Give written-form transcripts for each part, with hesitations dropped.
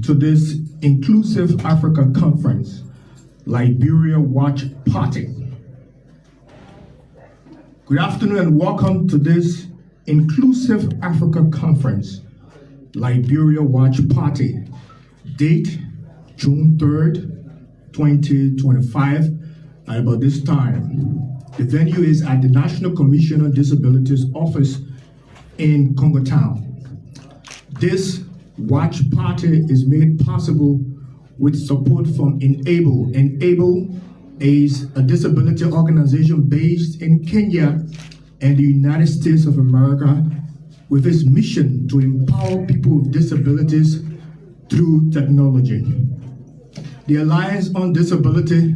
to this Inclusive Africa Conference, Liberia Watch Party. Good afternoon and welcome to this Inclusive Africa Conference, Liberia Watch Party. Date, June 3rd, 2025, at about this time. The venue is at the National Commission on Disabilities office in Congo Town. This watch party is made possible with support from InABLE. InABLE is a disability organization based in Kenya and the United States of America with its mission to empower people with disabilities through technology. The Alliance on Disability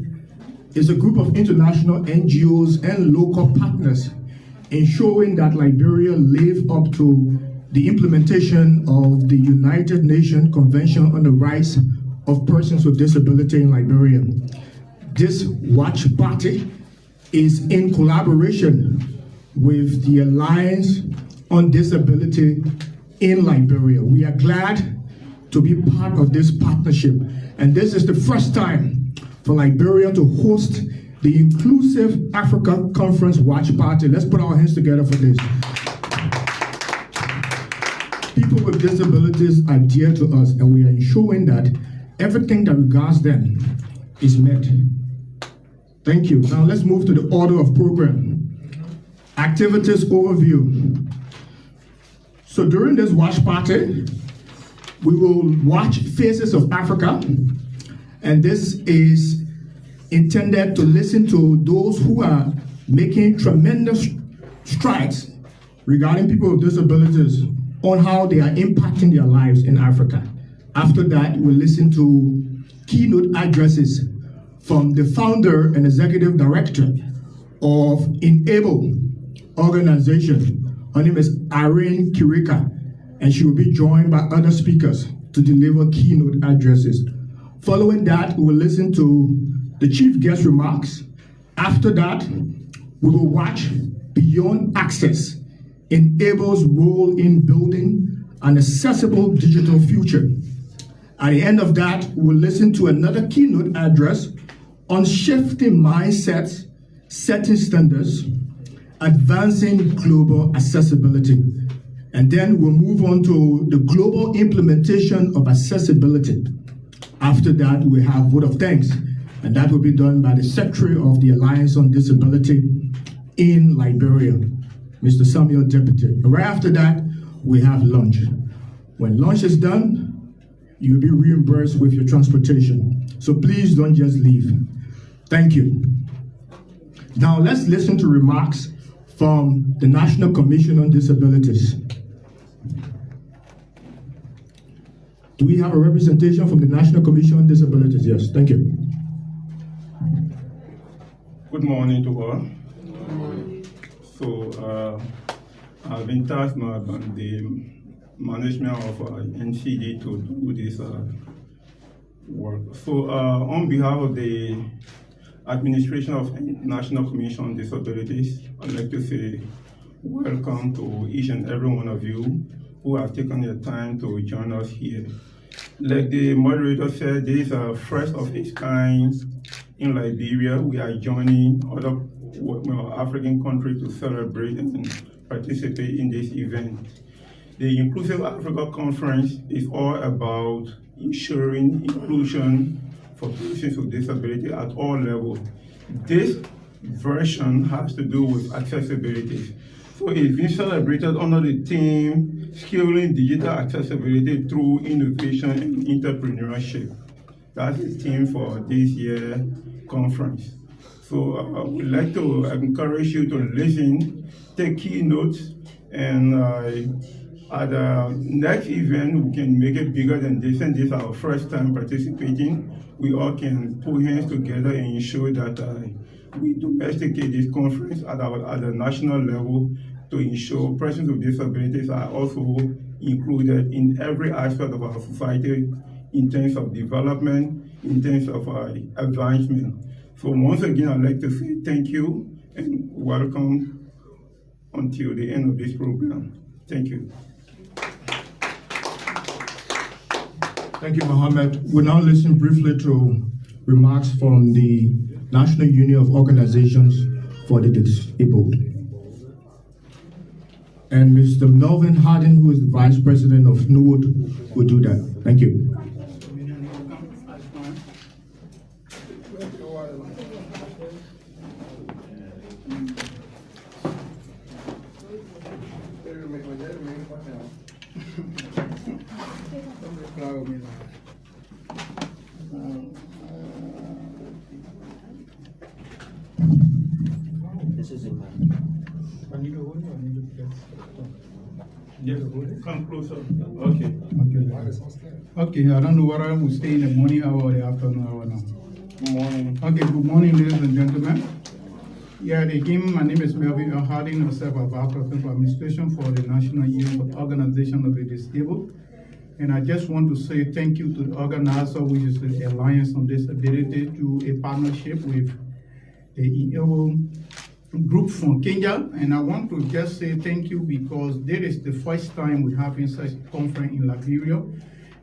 is a group of international NGOs and local partners ensuring that Liberia live up to the implementation of the United Nations Convention on the Rights of Persons with Disability in Liberia. This watch party is in collaboration with the Alliance on Disability in Liberia. We are glad to be part of this partnership, and this is the first time for Liberia to host the Inclusive Africa Conference Watch Party. Let's put our hands together for this. People with disabilities are dear to us, and we are ensuring that everything that regards them is met. Thank you. Now let's move to the order of program. Activities overview. So during this watch party, we will watch Faces of Africa, and this is intended to listen to those who are making tremendous strides regarding people with disabilities on how they are impacting their lives in Africa. After that, we'll listen to keynote addresses from the founder and executive director of InABLE organization. Her name is Irene Kirika, and she will be joined by other speakers to deliver keynote addresses. Following that, we will listen to the chief guest remarks. After that, we will watch Beyond Access, InABLE's role in building an accessible digital future. At the end of that, we will listen to another keynote address on shifting mindsets, setting standards, advancing global accessibility. And then we'll move on to the global implementation of accessibility. After that, we have vote of thanks, and that will be done by the Secretary of the Alliance on Disability in Liberia, Mr. Samuel Deputy. Right after that, we have lunch. When lunch is done, you'll be reimbursed with your transportation. So please don't just leave. Thank you. Now let's listen to remarks from the National Commission on Disabilities. Do we have a representation from the National Commission on Disabilities? Yes, thank you. Good morning to all. Good morning. So I've been tasked by the management of NCD to do this work. So on behalf of the administration of National Commission on Disabilities, I'd like to say welcome to each and every one of you who have taken the time to join us here. Like the moderator said, this is a first of its kind in Liberia. We are joining other African countries to celebrate and participate in this event. The Inclusive Africa Conference is all about ensuring inclusion for persons with disability at all levels. This version has to do with accessibility. So it's been celebrated under the theme, Scaling Digital Accessibility Through Innovation and Entrepreneurship. That's the theme for this year's conference. So we'd like to encourage you to listen, take key notes, and at the next event, we can make it bigger than this, and this is our first time participating. We all can put hands together and ensure that we domesticate this conference at the national level to ensure persons with disabilities are also included in every aspect of our society in terms of development, in terms of advancement. So once again, I'd like to say thank you and welcome until the end of this program. Thank you. Thank you, Mohammed. We'll now listen briefly to remarks from the National Union of Organizations for the Disabled. And Mr. Melvin Hardin, who is the Vice President of NGOs, will do that. Thank you. This is in my. I need to hold or I need to press? Yes, come closer. Okay. Okay, I don't know whether I will stay in the morning hour or the afternoon hour now. Good morning. Okay, good morning, ladies and gentlemen. Yeah, again, my name is Melvin Harding, a Vice President for Administration for the National Union Organization of the Disabled. And I just want to say thank you to the organizer, which is the Alliance on Disability, to a partnership with the InABLE group from Kenya. And I want to just say thank you because this is the first time we're having such a conference in Liberia.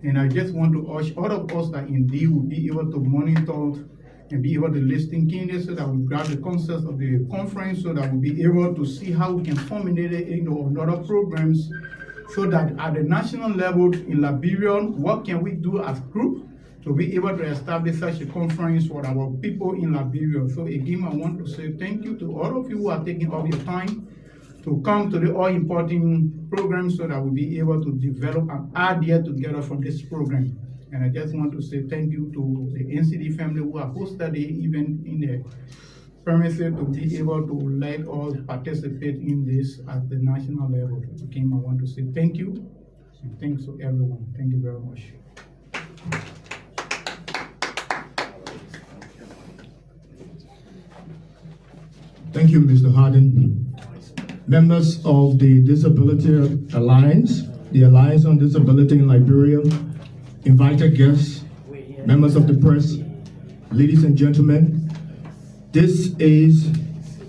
And I just want to urge all of us that indeed will be able to monitor and be able to listen keenly so that we grab the concept of the conference so that we'll be able to see how we can formulate it into other programs so that at the national level in Liberia, what can we do as a group to be able to establish such a conference for our people in Liberia. So again, I want to say thank you to all of you who are taking all your time to come to the all-important program so that we'll be able to develop an idea together from this program. And I just want to say thank you to the NCD family who have hosted the event in the premises to be able to let us participate in this at the national level. Again, I want to say thank you and thanks to everyone. Thank you very much. Thank you, Mr. Hardin. Members of the Disability Alliance, the Alliance on Disability in Liberia, invited guests, members of the press, ladies and gentlemen, this is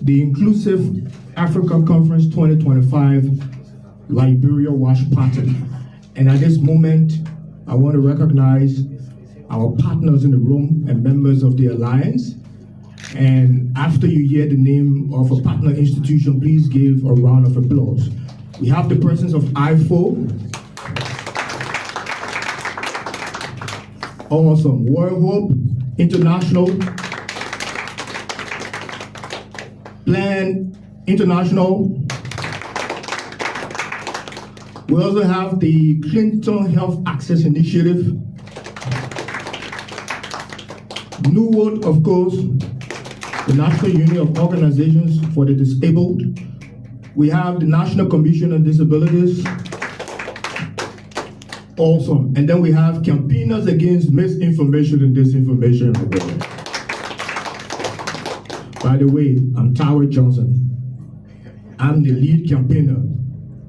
the Inclusive Africa Conference 2025 Liberia Watch Party. And at this moment, I want to recognize our partners in the room and members of the Alliance. And after you hear the name of a partner institution, please give a round of applause. We have the presence of IFO. Awesome. World Hope International. Plan International. We also have the Clinton Health Access Initiative. New World, of course, the National Union of Organizations for the Disabled. We have the National Commission on Disabilities. Awesome. And then we have campaigners against misinformation and disinformation. By the way, I'm Taweh Johnson. I'm the lead campaigner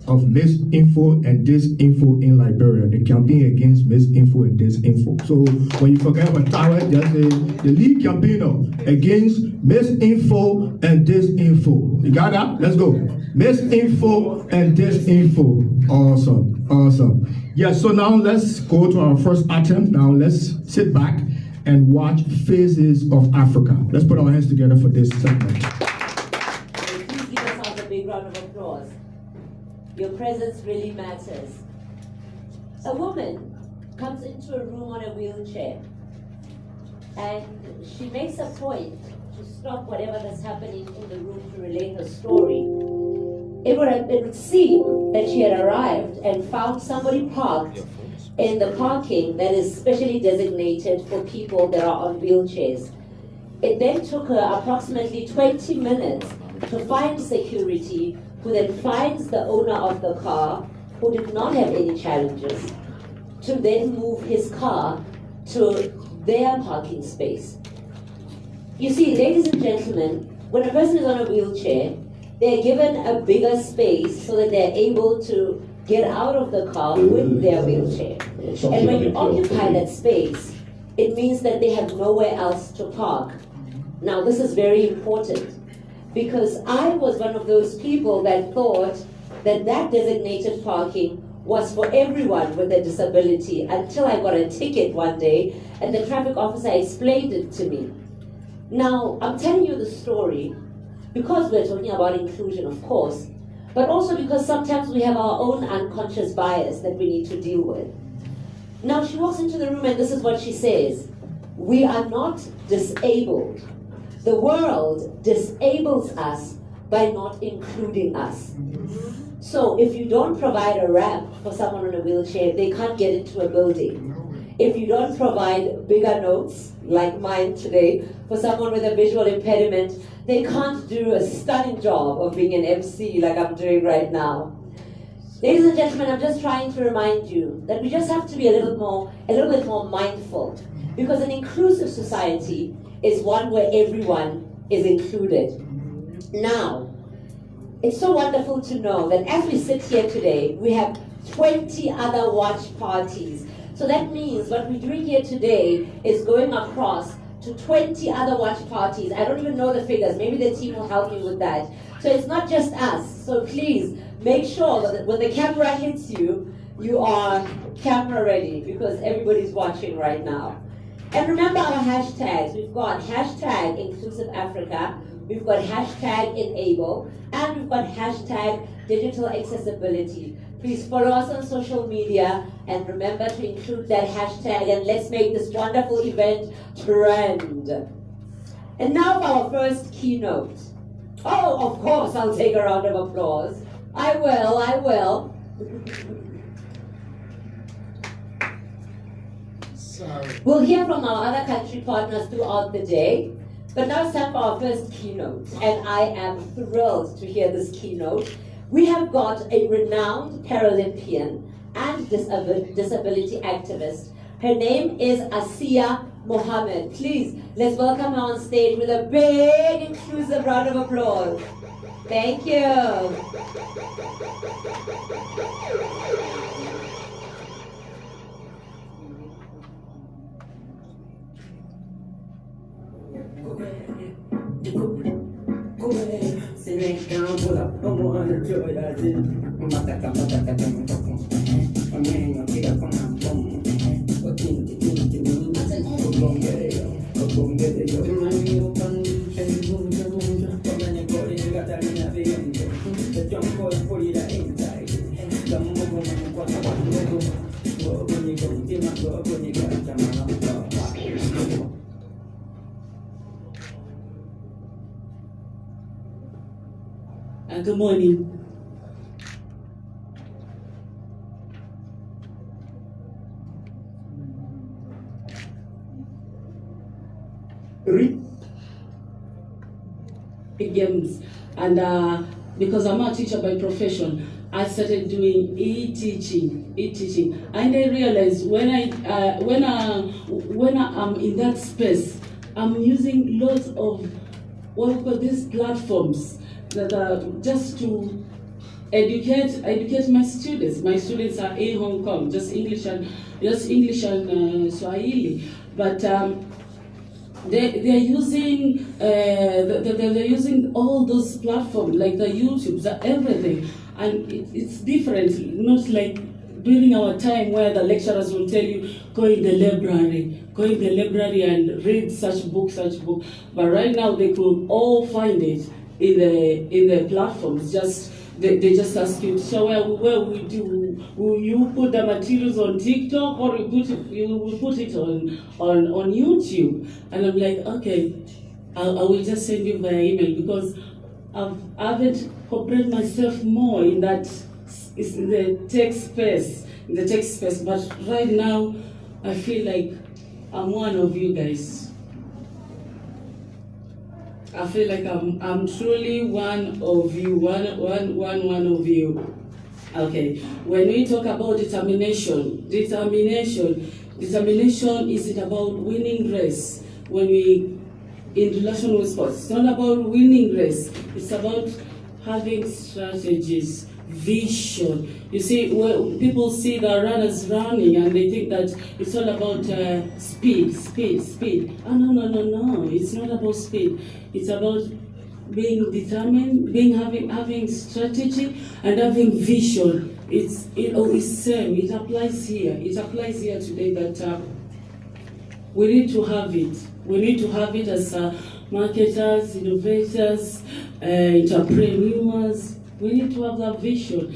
of misinfo and disinfo in Liberia, the campaign against misinfo and disinfo. So when you forget about Taweh, just say the lead campaigner against misinfo and disinfo. You got that? Let's go. Misinfo and disinfo. Awesome, awesome. Yeah, so now let's go to our first item. Now let's sit back and watch Faces of Africa. Let's put our hands together for this segment. Please give us a big round of applause. Your presence really matters. A woman comes into a room on a wheelchair and she makes a point to stop whatever that's happening in the room to relate her story. It would seem that she had arrived and found somebody parked in the parking that is specially designated for people that are on wheelchairs. It then took her approximately 20 minutes to find security, who then finds the owner of the car, who did not have any challenges, to then move his car to their parking space. You see, ladies and gentlemen, when a person is on a wheelchair, they're given a bigger space so that they're able to get out of the car with their wheelchair. And when you occupy that space, it means that they have nowhere else to park. Now, this is very important, because I was one of those people that thought that that designated parking was for everyone with a disability until I got a ticket one day and the traffic officer explained it to me. Now, I'm telling you the story because we're talking about inclusion, of course, but also because sometimes we have our own unconscious bias that we need to deal with. Now, she walks into the room and this is what she says: we are not disabled. The world disables us by not including us. So if you don't provide a ramp for someone in a wheelchair, they can't get into a building. If you don't provide bigger notes, like mine today, for someone with a visual impediment, they can't do a stunning job of being an MC like I'm doing right now. Ladies and gentlemen, I'm just trying to remind you that we just have to be a little bit more mindful, because an inclusive society is one where everyone is included. Now, it's so wonderful to know that as we sit here today, we have 20 other watch parties. So that means what we're doing here today is going across to 20 other watch parties. I don't even know the figures. Maybe the team will help me with that. So it's not just us. So please make sure that when the camera hits you, you are camera ready, because everybody's watching right now. And remember our hashtags. We've got hashtag Inclusive Africa, we've got hashtag InABLE, and we've got hashtag Digital Accessibility. Please follow us on social media and remember to include that hashtag, and let's make this wonderful event trend. And now for our first keynote. Oh, of course, I'll take a round of applause. I will. We'll hear from our other country partners throughout the day, but now it's time for our first keynote, and I am thrilled to hear this keynote. We have got a renowned Paralympian and disability activist. Her name is Asiya Mohammed. Please, let's welcome her on stage with a big, inclusive round of applause. Thank you. Sit down, pull up, I'm on the joy that I did. Good morning. Games, and because I'm a teacher by profession, I started doing e-teaching, and I realized when I'm in that space, I'm using lots of what we call these platforms that are just to educate my students. My students are in Hong Kong, just English and Swahili, but they're using all those platforms like the YouTubes, everything, and it's different. Not like during our time where the lecturers will tell you go in the library and read such book. But right now they could all find it in the platforms. They just ask you, so where will you put the materials on TikTok, or you will put it on YouTube? And I'm like, okay, I will just send you via email, because I haven't compared myself more in that, it's in the tech space. But right now, I feel like I'm one of you guys. I feel like I'm truly one of you, one of you. Okay, when we talk about determination is it about winning race? When we, in relation with sports, it's not about winning race, it's about having strategies, vision. You see, when people see the runners running and they think that it's all about speed. Oh, no, it's not about speed. It's about being determined, having strategy and having vision it's same. It applies here. It applies here today that we need to have it. We need to have it as marketers, innovators, entrepreneurs. We need to have that vision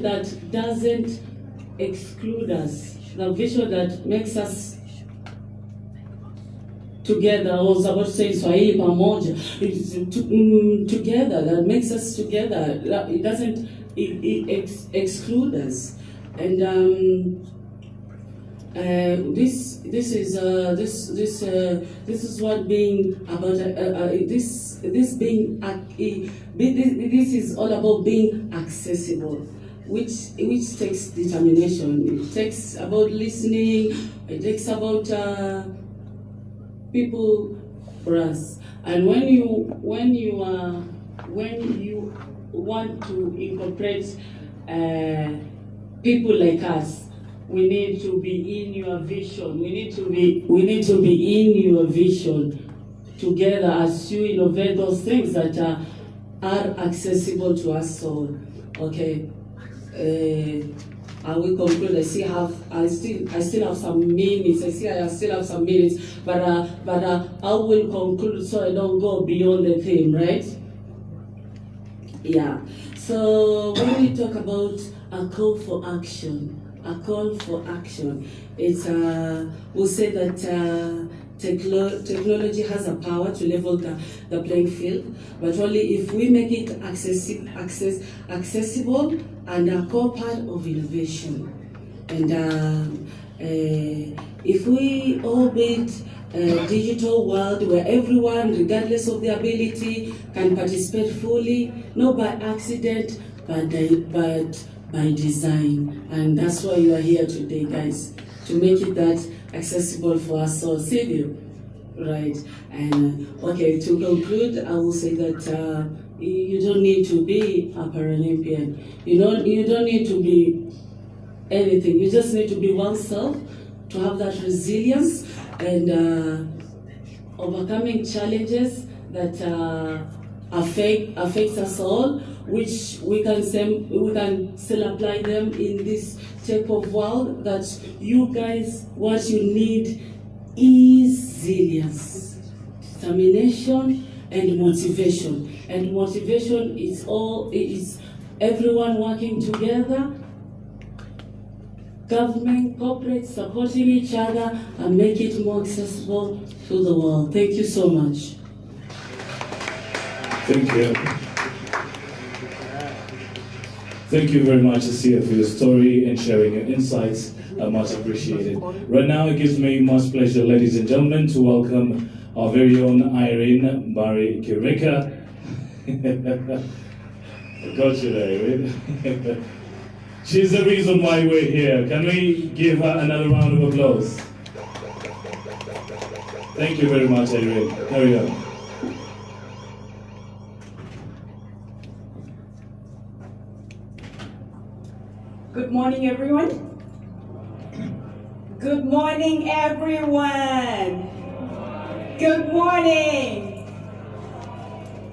that doesn't exclude us, the vision that makes us together. I was about to say Swahili pamoja. It's together, that makes us together. It doesn't exclude us. And this is what being about. This is all about being accessible, which takes determination. It takes about listening. It takes about people for us. And when you want to incorporate people like us, we need to be in your vision. We need to be in your vision together as you innovate those things that are accessible to us all. Okay. I will conclude. I still have some minutes. I still have some minutes, but I will conclude so I don't go beyond the theme, right? Yeah. So when we talk about a call for action, it's we'll say that technology has a power to level the playing field, but only if we make it accessible and a core part of innovation. And if we all build a digital world where everyone, regardless of their ability, can participate fully, not by accident, but by design. And that's why you are here today, guys, to make it that accessible for us all. Civil, right? And okay, to conclude, I will say that you don't need to be a Paralympian. You don't need to be anything. You just need to be oneself, to have that resilience and overcoming challenges that affects us all, which we can still apply them in this type of world. That you guys, what you need is resilience, determination, and motivation. And motivation is everyone working together, government, corporate, supporting each other, and make it more accessible to the world. Thank you so much. Thank you. Thank you very much, Asia, for your story and sharing your insights. Much appreciated. Right now, it gives me much pleasure, ladies and gentlemen, to welcome our very own Irene Barry Kireka. I got you there, Irene. She's the reason why we're here. Can we give her another round of applause? Thank you very much, Irene. Carry on. Good morning, everyone. Good morning, everyone. Good morning.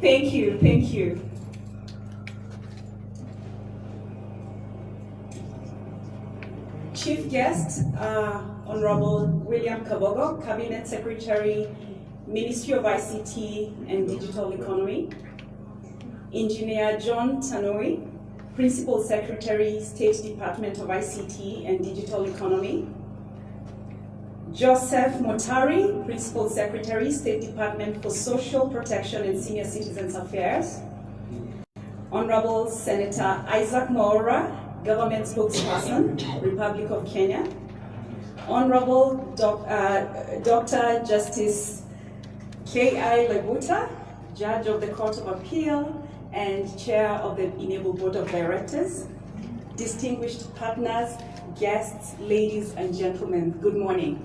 Thank you, thank you. Chief guest, Honorable William Kabogo, Cabinet Secretary, Ministry of ICT and Digital Economy. Engineer John Taweh, Principal Secretary, State Department of ICT and Digital Economy. Joseph Motari, Principal Secretary, State Department for Social Protection and Senior Citizens Affairs. Honorable Senator Isaac Mwaura, Government Spokesperson, Republic of Kenya. Honorable Dr. Justice K.I. Lebuta, Judge of the Court of Appeal and Chair of the InABLE Board of Directors. Distinguished partners, guests, ladies and gentlemen, good morning.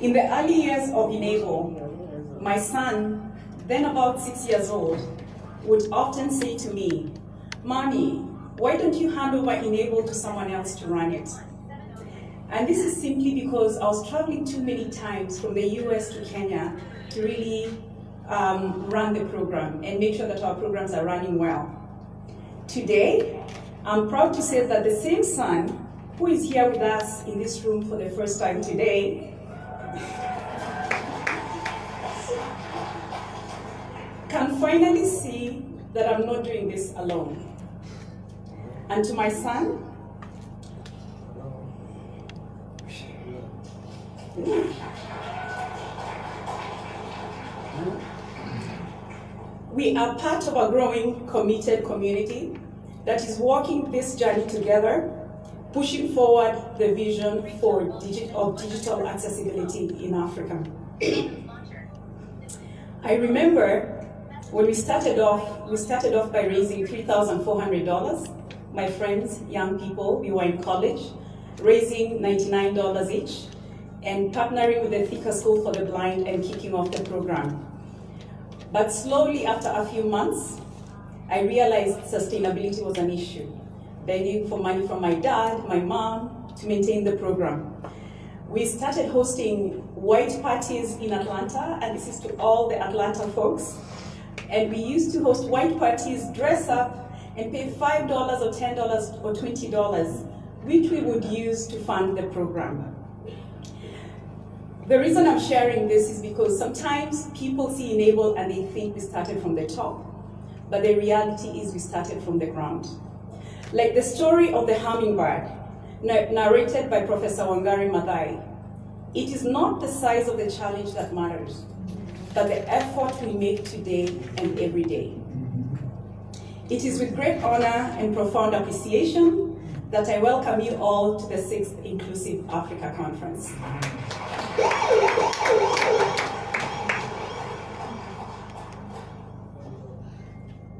In the early years of InABLE, my son, then about 6 years old, would often say to me, "Mommy, why don't you hand over InABLE to someone else to run it?" And this is simply because I was traveling too many times from the US to Kenya to really run the program and make sure that our programs are running well. Today, I'm proud to say that the same son who is here with us in this room for the first time today can finally see that I'm not doing this alone. And to my son, we are part of a growing, committed community that is walking this journey together, pushing forward the vision of digital accessibility in Africa. I remember when we started off by raising $3,400. My friends, young people, we were in college, raising $99 each, and partnering with the Thika School for the Blind and kicking off the program. But slowly, after a few months, I realized sustainability was an issue, begging for money from my dad, my mom, to maintain the program. We started hosting white parties in Atlanta, and this is to all the Atlanta folks. And we used to host white parties, dress up, and pay $5 or $10 or $20, which we would use to fund the program. The reason I'm sharing this is because sometimes people see InABLE and they think we started from the top, but the reality is we started from the ground. Like the story of the hummingbird, narrated by Professor Wangari Maathai. It is not the size of the challenge that matters, but the effort we make today and every day. It is with great honor and profound appreciation that I welcome you all to the 6th Inclusive Africa Conference.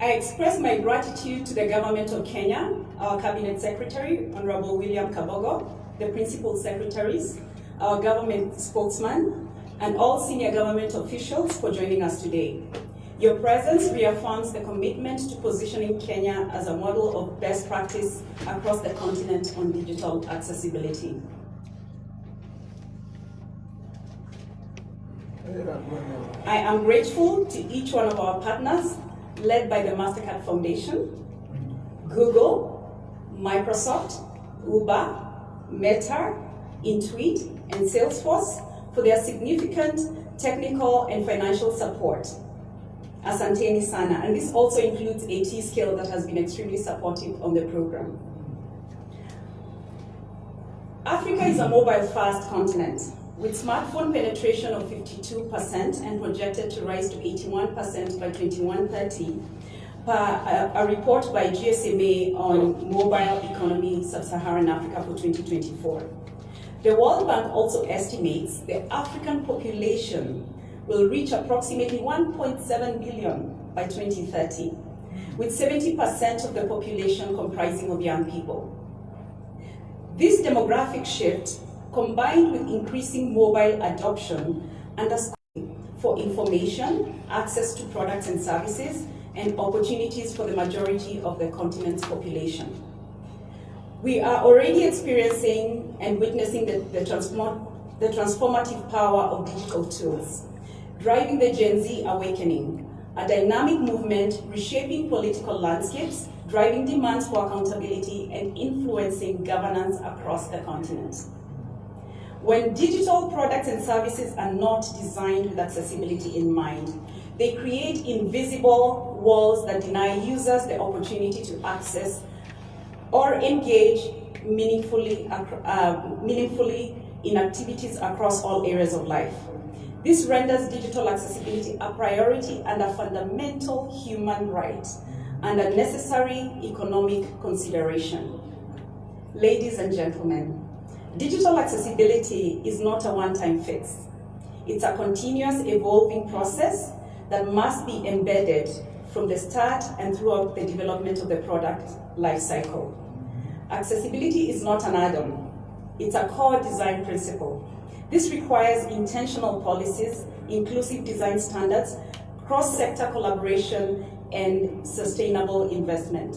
I express my gratitude to the government of Kenya, our Cabinet Secretary, Honorable William Kabogo, the Principal Secretaries, our government spokesman, and all senior government officials for joining us today. Your presence reaffirms the commitment to positioning Kenya as a model of best practice across the continent on digital accessibility. I am grateful to each one of our partners, led by the MasterCard Foundation, Google, Microsoft, Uber, Meta, Intuit, and Salesforce for their significant technical and financial support. Asanteni sana, and this also includes T-Scale that has been extremely supportive on the program. Africa is a mobile-first continent, with smartphone penetration of 52% and projected to rise to 81% by 2130, per a report by GSMA on mobile economy sub-Saharan Africa for 2024. The World Bank also estimates the African population will reach approximately 1.7 billion by 2030, with 70% of the population comprising of young people. This demographic shift, combined with increasing mobile adoption, underscores for information, access to products and services, and opportunities for the majority of the continent's population. We are already experiencing and witnessing the transformative power of digital tools, driving the Gen Z awakening, a dynamic movement reshaping political landscapes, driving demands for accountability, and influencing governance across the continent. When digital products and services are not designed with accessibility in mind, they create invisible walls that deny users the opportunity to access or engage meaningfully in activities across all areas of life. This renders digital accessibility a priority and a fundamental human right and a necessary economic consideration. Ladies and gentlemen, digital accessibility is not a one-time fix. It's a continuous evolving process that must be embedded from the start and throughout the development of the product lifecycle. Accessibility is not an add-on. It's a core design principle. This requires intentional policies, inclusive design standards, cross-sector collaboration, and sustainable investment.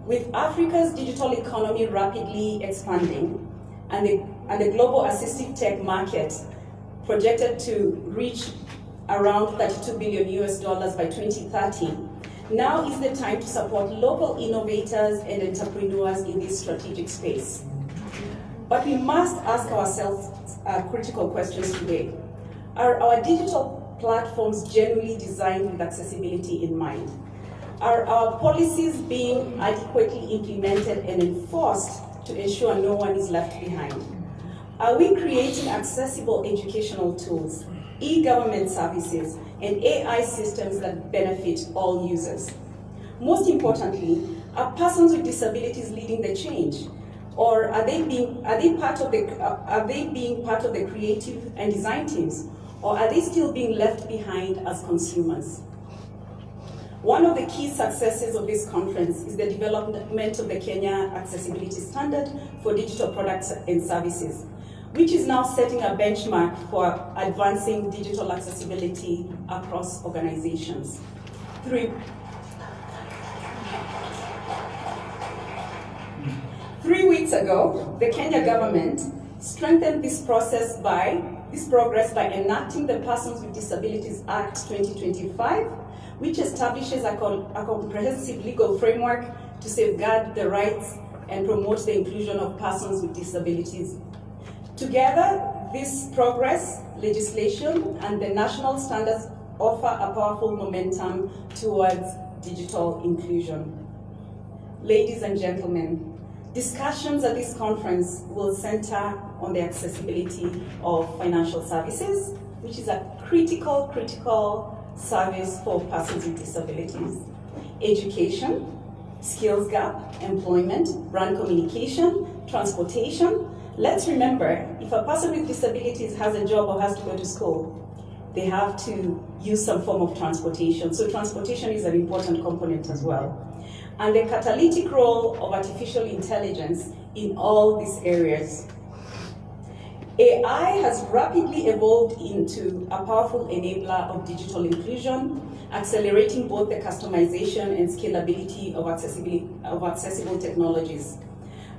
With Africa's digital economy rapidly expanding and the global assistive tech market projected to reach around $32 billion by 2030, Now is the time to support local innovators and entrepreneurs in this strategic space. But we must ask ourselves critical questions today. Are our digital platforms genuinely designed with accessibility in mind? Are our policies being adequately implemented and enforced to ensure no one is left behind? Are we creating accessible educational tools, e-government services, and AI systems that benefit all users? Most importantly, are persons with disabilities leading the change? Or are they being part of the creative and design teams? Or are they still being left behind as consumers? One of the key successes of this conference is the development of the Kenya Accessibility Standard for Digital Products and Services, which is now setting a benchmark for advancing digital accessibility across organizations. 3 weeks ago, the Kenya government strengthened this progress by enacting the Persons with Disabilities Act 2025, which establishes a comprehensive legal framework to safeguard the rights and promote the inclusion of persons with disabilities. Together, this progress, legislation, and the national standards offer a powerful momentum towards digital inclusion. Ladies and gentlemen, discussions at this conference will center on the accessibility of financial services, which is a critical service for persons with disabilities. Education, skills gap, employment, brand communication, transportation. Let's remember, if a person with disabilities has a job or has to go to school, they have to use some form of transportation. So transportation is an important component as well. And the catalytic role of artificial intelligence in all these areas. AI has rapidly evolved into a powerful enabler of digital inclusion, accelerating both the customization and scalability of accessible technologies.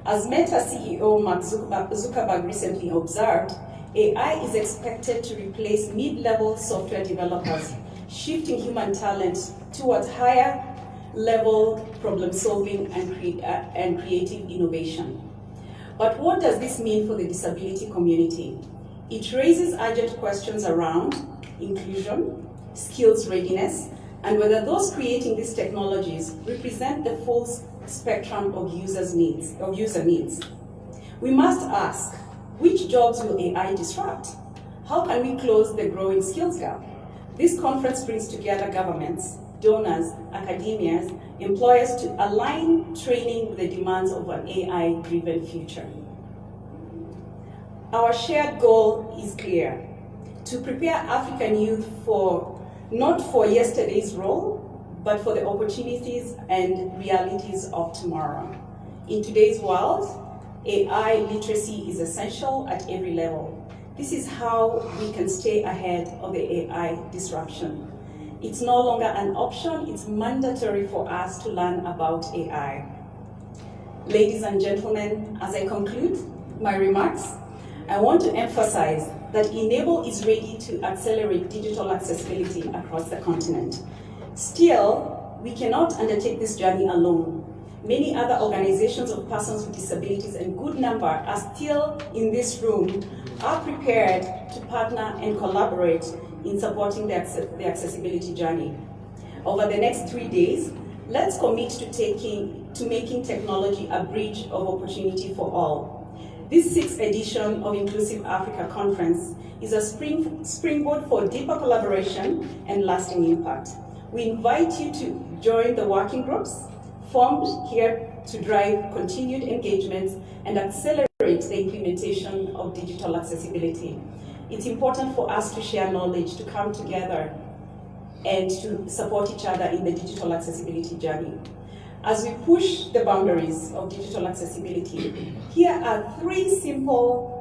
As Meta CEO Mark Zuckerberg recently observed, AI is expected to replace mid-level software developers, shifting human talent towards higher level problem solving and creative innovation. But what does this mean for the disability community? It raises urgent questions around inclusion, skills readiness, and whether those creating these technologies represent the full spectrum of user needs. We must ask, which jobs will AI disrupt? How can we close the growing skills gap? This conference brings together governments, donors, academias, employers to align training with the demands of an AI-driven future. Our shared goal is clear: to prepare African youth not for yesterday's role, but for the opportunities and realities of tomorrow. In today's world, AI literacy is essential at every level. This is how we can stay ahead of the AI disruption. It's no longer an option, it's mandatory for us to learn about AI. Ladies and gentlemen, as I conclude my remarks, I want to emphasize that InABLE is ready to accelerate digital accessibility across the continent. Still, we cannot undertake this journey alone. Many other organizations of persons with disabilities, and good number are still in this room, are prepared to partner and collaborate in supporting the accessibility journey. Over the next 3 days, let's commit to making technology a bridge of opportunity for all. This 6th edition of Inclusive Africa Conference is a springboard for deeper collaboration and lasting impact. We invite you to join the working groups formed here to drive continued engagements and accelerate the implementation of digital accessibility. It's important for us to share knowledge, to come together, and to support each other in the digital accessibility journey. As we push the boundaries of digital accessibility, here are 3 simple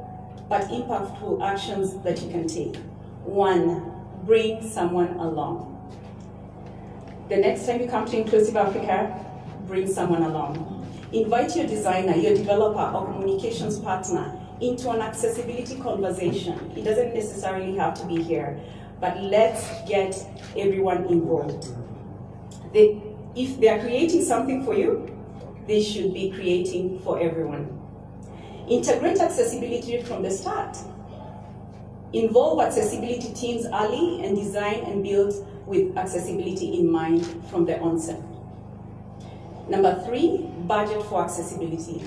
but impactful actions that you can take. 1, bring someone along. The next time you come to Inclusive Africa, bring someone along. Invite your designer, your developer, or communications partner into an accessibility conversation. It doesn't necessarily have to be here, but let's get everyone involved. The if they are creating something for you, they should be creating for everyone. Integrate accessibility from the start. Involve accessibility teams early and design and build with accessibility in mind from the onset. Number 3, budget for accessibility.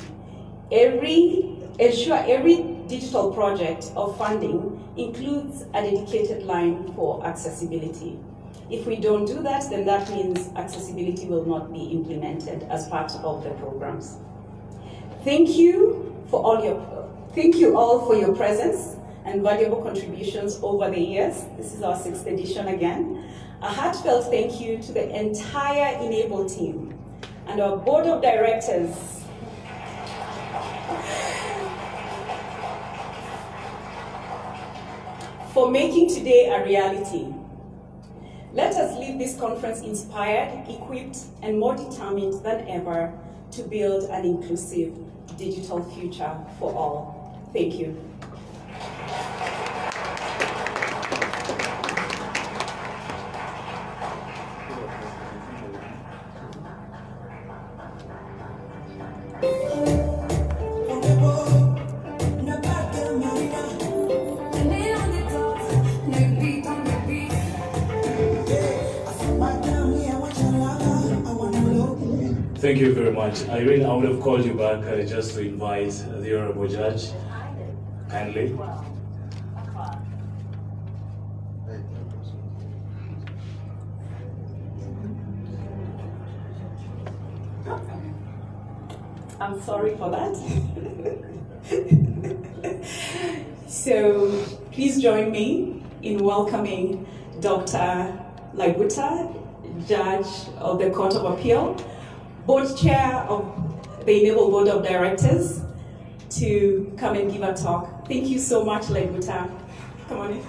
Ensure every digital project or funding includes a dedicated line for accessibility. If we don't do that, then that means accessibility will not be implemented as part of the programs. Thank you all for your presence and valuable contributions over the years. This is our 6th edition again. A heartfelt thank you to the entire InABLE team and our board of directors for making today a reality. Let us leave this conference inspired, equipped, and more determined than ever to build an inclusive digital future for all. Thank you. Thank you very much. Irene, I would have called you back just to invite the Honorable Judge. Kindly. I'm sorry for that. So please join me in welcoming Dr. Laibuta, Judge of the Court of Appeal, Board Chair of the InABLE Board of Directors, to come and give a talk. Thank you so much, Laibuta. Come on in.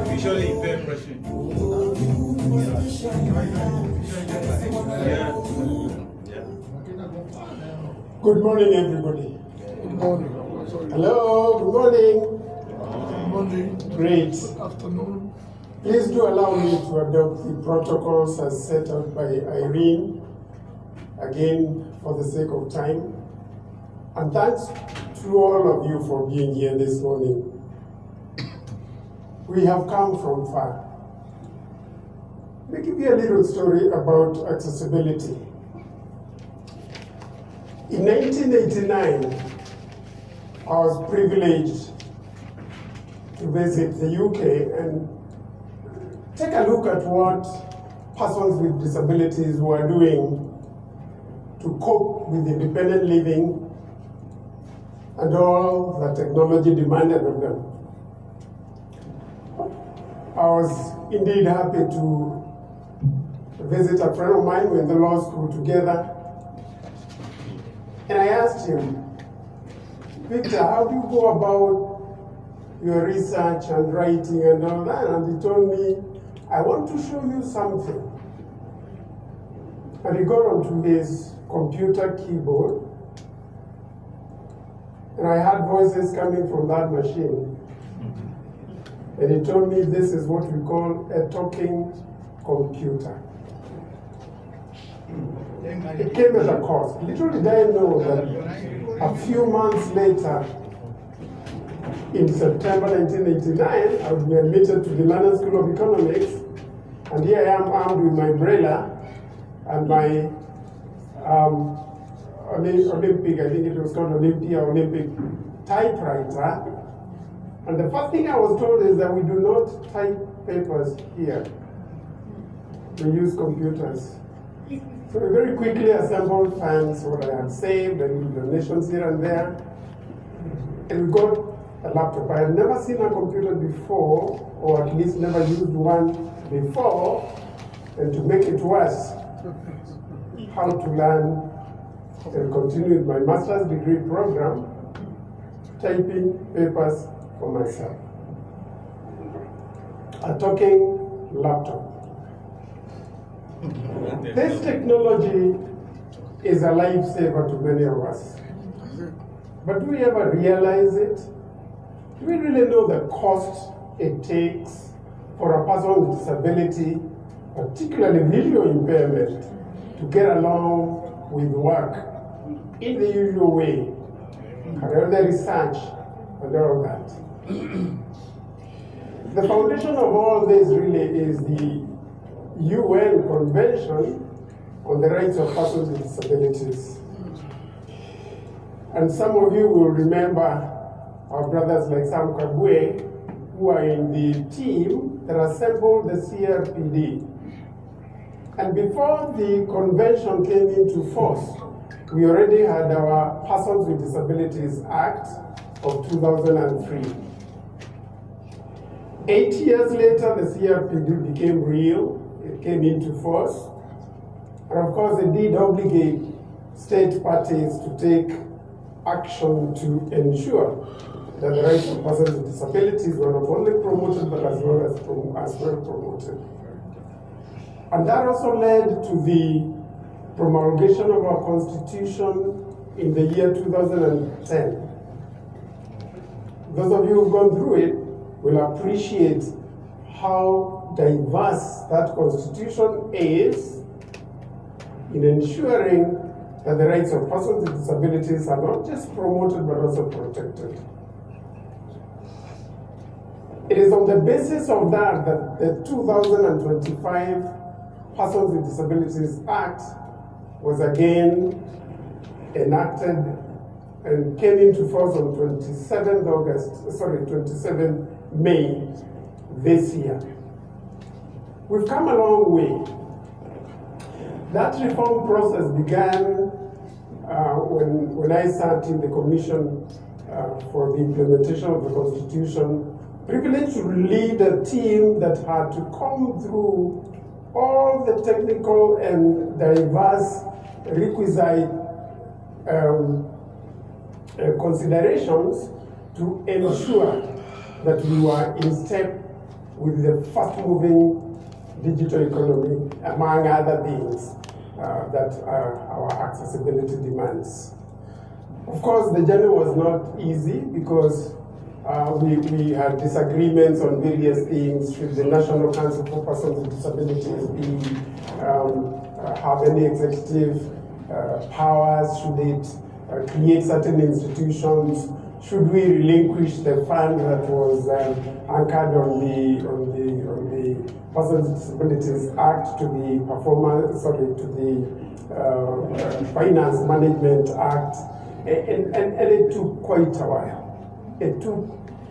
Visually impaired person. Good morning, everybody. Good morning. Hello, good morning. Good morning. Great. Good afternoon. Please do allow me to adopt the protocols as set out by Irene, again, for the sake of time. And thanks to all of you for being here this morning. We have come from far. Let me give you a little story about accessibility. In 1989, I was privileged to visit the UK and take a look at what persons with disabilities were doing to cope with independent living and all that technology demanded of them. I was indeed happy to visit a friend of mine. We were in the law school together. And I asked him, Victor, how do you go about your research and writing and all that? And he told me, I want to show you something. And he got onto his computer keyboard. And I heard voices coming from that machine. And he told me this is what we call a talking computer. It came at a cost. Little did I know that a few months later, in September 1989, I would be admitted to the London School of Economics. And here I am armed with my umbrella and my Olympic, I think it was called Olympic typewriter. And the first thing I was told is that we do not type papers here. We use computers. So we very quickly assembled funds, what I had saved, and donations here and there. And we got a laptop. I had never seen a computer before, or at least never used one before. And to make it worse, how to learn and continue with my master's degree program, typing papers for myself. a talking laptop. This technology is a lifesaver to many of us. But do we ever realize it? Do we really know the cost it takes for a person with disability, particularly visual impairment, to get along with work in the usual way, career research, and all that? The foundation of all this really is the UN Convention on the Rights of Persons with Disabilities. And some of you will remember our brothers like Sam Kagwe, who are in the team that assembled the CRPD. And before the convention came into force, we already had our Persons with Disabilities Act of 2003. 8 years later, the CRPD became real. It came into force. And of course, it did obligate state parties to take action to ensure that the rights of persons with disabilities were not only promoted, but as well promoted. And that also led to the promulgation of our Constitution in the year 2010. Those of you who've gone through it will appreciate how diverse that Constitution is in ensuring that the rights of persons with disabilities are not just promoted, but also protected. It is on the basis of that that the 2025 Persons with Disabilities Act was again enacted and came into force on 27 May this year. We've come a long way. That reform process began when I sat in the commission for the implementation of the Constitution, privileged to lead a team that had to come through all the technical and diverse requisite considerations to ensure that we were in step with the fast-moving digital economy, among other things that our accessibility demands. Of course, the journey was not easy because we had disagreements on various things. Should the National Council for Persons with Disabilities have any executive powers? Should it create certain institutions? Should we relinquish the fund that was anchored on the Persons with Disabilities Act to the Finance Management Act? And it took quite a while. It took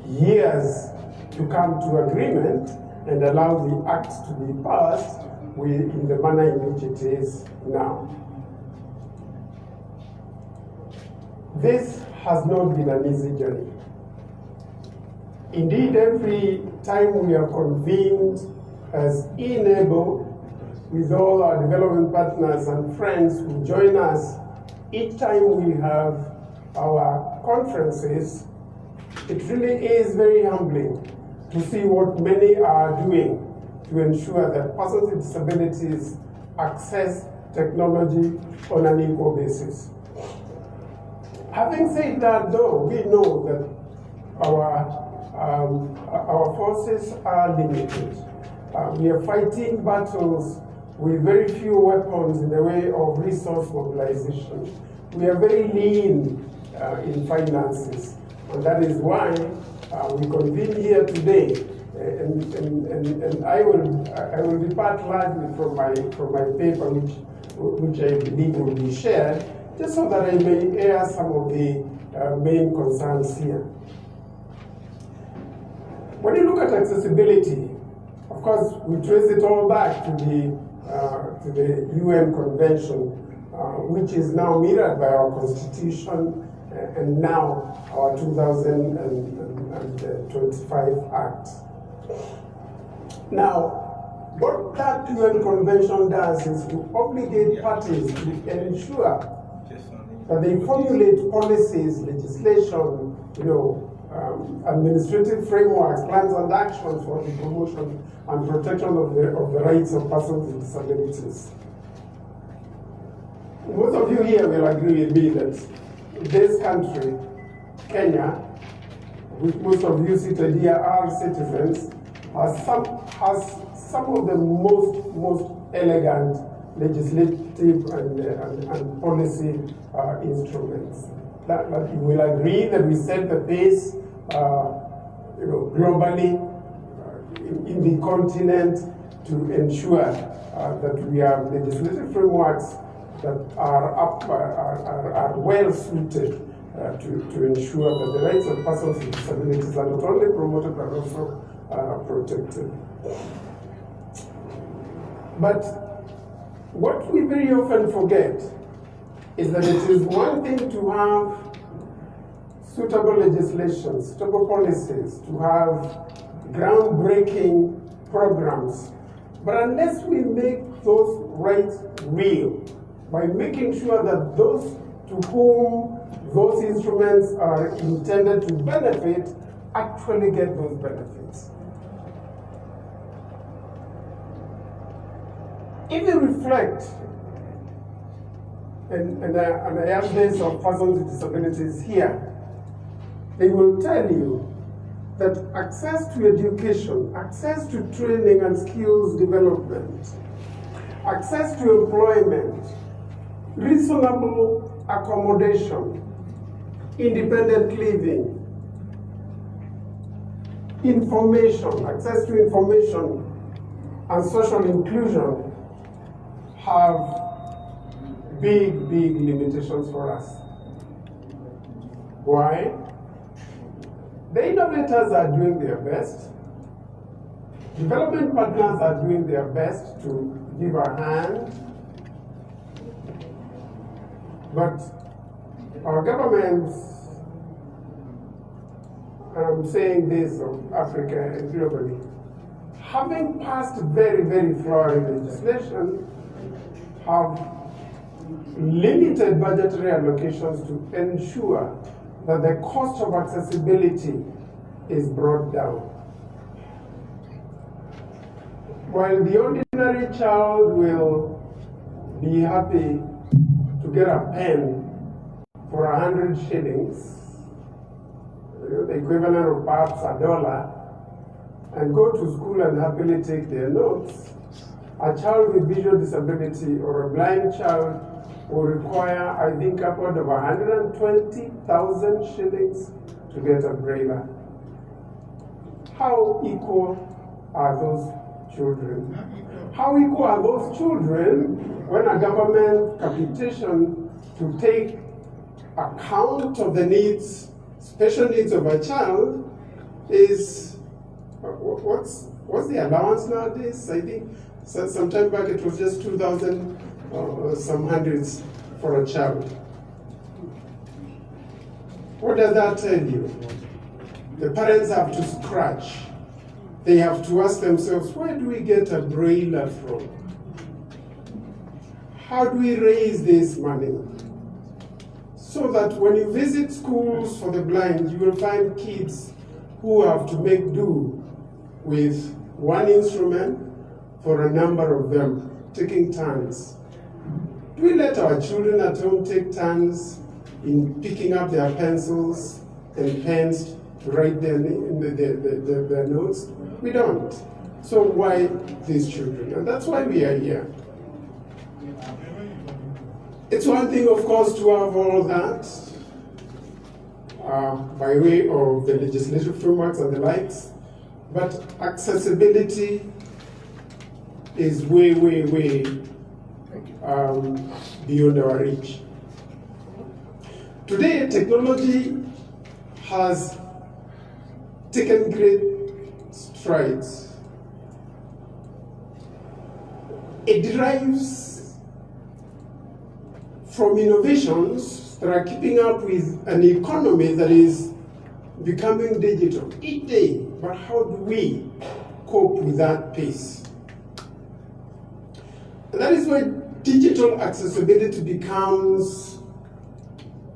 years to come to agreement and allow the act to be passed in the manner in which it is now. This has not been an easy journey. Indeed, every time we are convened as InABLE with all our development partners and friends who join us, each time we have our conferences, it really is very humbling to see what many are doing to ensure that persons with disabilities access technology on an equal basis. Having said that, though, we know that our forces are limited. We are fighting battles with very few weapons in the way of resource mobilization. We are very lean in finances. And that is why we convene here today, and I will depart largely from my paper, which I believe will be shared, just so that I may air some of the main concerns here. When you look at accessibility, of course, we trace it all back to the UN Convention, which is now mirrored by our Constitution and now our 2025 Act. Now, what that UN Convention does is to obligate parties to ensure that they formulate policies, legislation, administrative frameworks, plans and actions for the promotion and protection of the rights of persons with disabilities. Most of you here will agree with me that this country, Kenya, which most of you seated here are citizens, has some of the most elegant legislative and policy instruments. That you will agree that we set the pace, globally in the continent to ensure that we have legislative frameworks that are well suited to ensure that the rights of persons with disabilities are not only promoted but also protected. But what we very often forget is that it is one thing to have suitable legislation, suitable policies, to have groundbreaking programs, but unless we make those rights real, by making sure that those to whom those instruments are intended to benefit actually get those benefits. If you reflect, and I have this of persons with disabilities here, they will tell you that access to education, access to training and skills development, access to employment, reasonable accommodation, independent living, information, access to information, and social inclusion have big limitations for us. Why? The innovators are doing their best. Development partners are doing their best to give a hand. But our governments, and I'm saying this of Africa and globally, having passed very flawed legislation, have limited budgetary allocations to ensure that the cost of accessibility is brought down. While the ordinary child will be happy to get a pen for 100 shillings, the equivalent of perhaps $1, and go to school and happily take their notes, a child with visual disability or a blind child will require, I think, upward of 120,000 shillings to get a braille. How equal are those children? How equal are those children when a government capitation to take account of the needs, special needs of a child is, what's the allowance nowadays? I think some time back it was just 2,000 some hundreds for a child. What does that tell you? The parents have to scratch. They have to ask themselves, where do we get a braille from? How do we raise this money? So that when you visit schools for the blind, you will find kids who have to make do with one instrument for a number of them, taking turns. Do we let our children at home take turns in picking up their pencils and pens to write their notes? We don't. So why these children? And that's why we are here. It's one thing, of course, to have all that by way of the legislative frameworks and the likes, but accessibility is way beyond our reach. Today, technology has taken great strides. It derives from innovations that are keeping up with an economy that is becoming digital each day. But how do we cope with that pace? And that is why digital accessibility becomes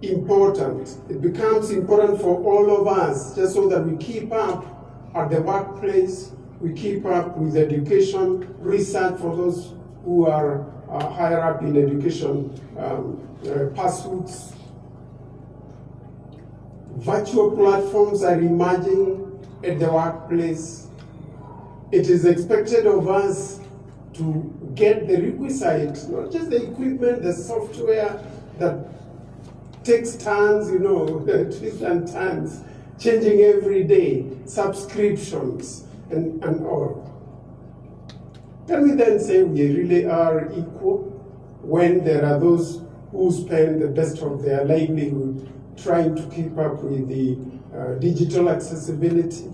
important. It becomes important for all of us, just so that we keep up at the workplace, we keep up with education, research for those who are higher up in education pursuits. Virtual platforms are emerging at the workplace. It is expected of us to get the requisite, not just the equipment, the software that takes turns, twists and turns, changing every day, subscriptions and all. Can we then say we really are equal when there are those who spend the best of their livelihood trying to keep up with the digital accessibility?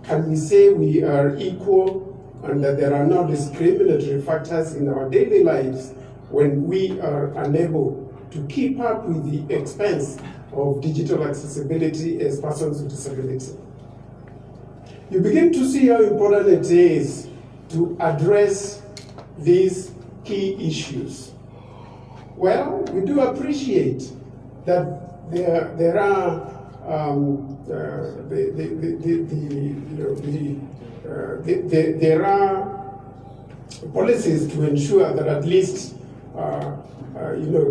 Can we say we are equal and that there are no discriminatory factors in our daily lives when we are unable to keep up with the expense of digital accessibility as persons with disability? You begin to see how important it is to address these key issues. Well, we do appreciate that there are there are policies to ensure that at least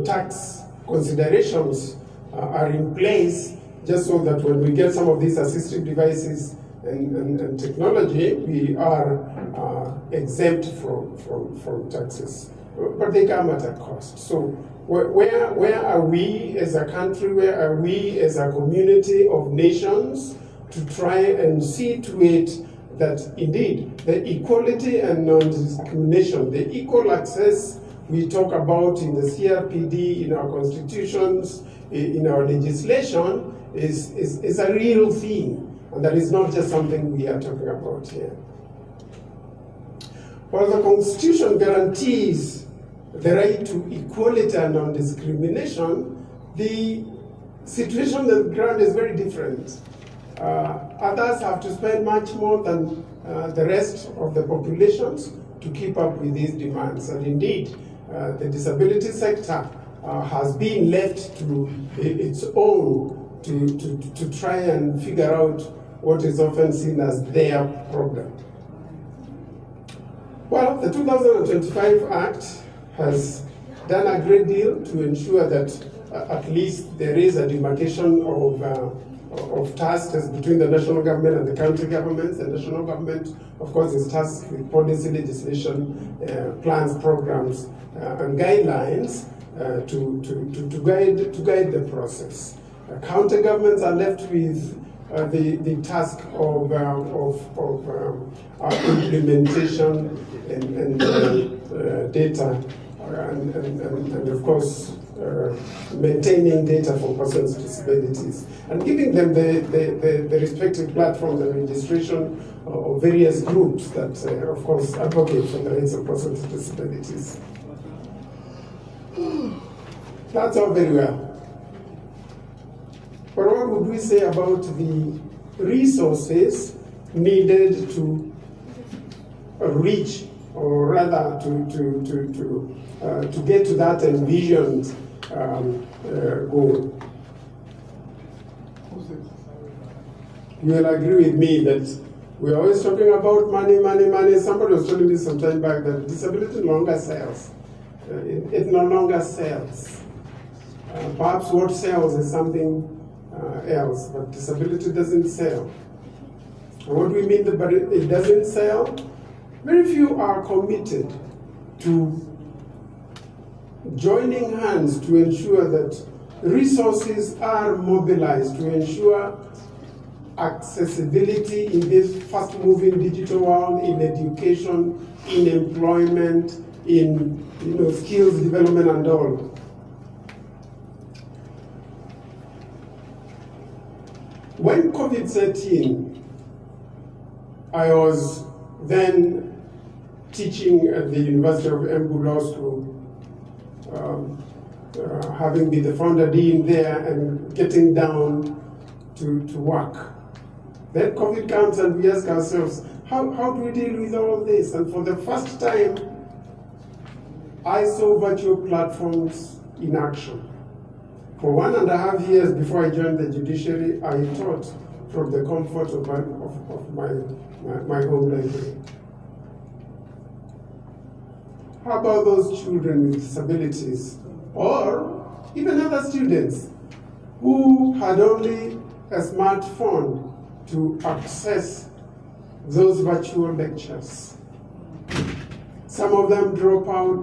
tax considerations are in place, just so that when we get some of these assistive devices and technology, we are exempt from taxes. But they come at a cost. So where are we as a country, where are we as a community of nations to try and see to it that indeed the equality and non-discrimination, the equal access we talk about in the CRPD, in our constitutions, in our legislation, is a real thing, and that is not just something we are talking about here. While the Constitution guarantees the right to equality and non-discrimination, the situation on the ground is very different. Others have to spend much more than the rest of the populations to keep up with these demands. And indeed, the disability sector has been left to its own to try and figure out what is often seen as their problem. Well, the 2025 Act has done a great deal to ensure that at least there is a demarcation of tasks between the national government and the county governments. The national government, of course, is tasked with policy, legislation, plans, programs, and guidelines to guide the process. County governments are left with the task of implementation and data, and of course maintaining data for persons with disabilities and giving them the respective platforms and registration of various groups that, of course, advocate for the rights of persons with disabilities. That's all very well. But what would we say about the resources needed to reach, or rather to get to that envisioned goal? You will agree with me that we're always talking about money, money, money. Somebody was telling me some time back that disability no longer sells. It no longer sells. Perhaps what sells is something else, but disability doesn't sell. And what do we mean that it doesn't sell? Very few are committed to joining hands to ensure that resources are mobilized to ensure accessibility in this fast-moving digital world, in education, in employment, in skills development and all. When COVID set in, I was then teaching at the University of InABLE Law School, having been the founder dean there and getting down to work. Then COVID comes and we ask ourselves, how do we deal with all this? And for the first time, I saw virtual platforms in action. For 1.5 years before I joined the judiciary, I taught from the comfort of my home library. How about those children with disabilities, or even other students who had only a smartphone to access those virtual lectures? Some of them drop out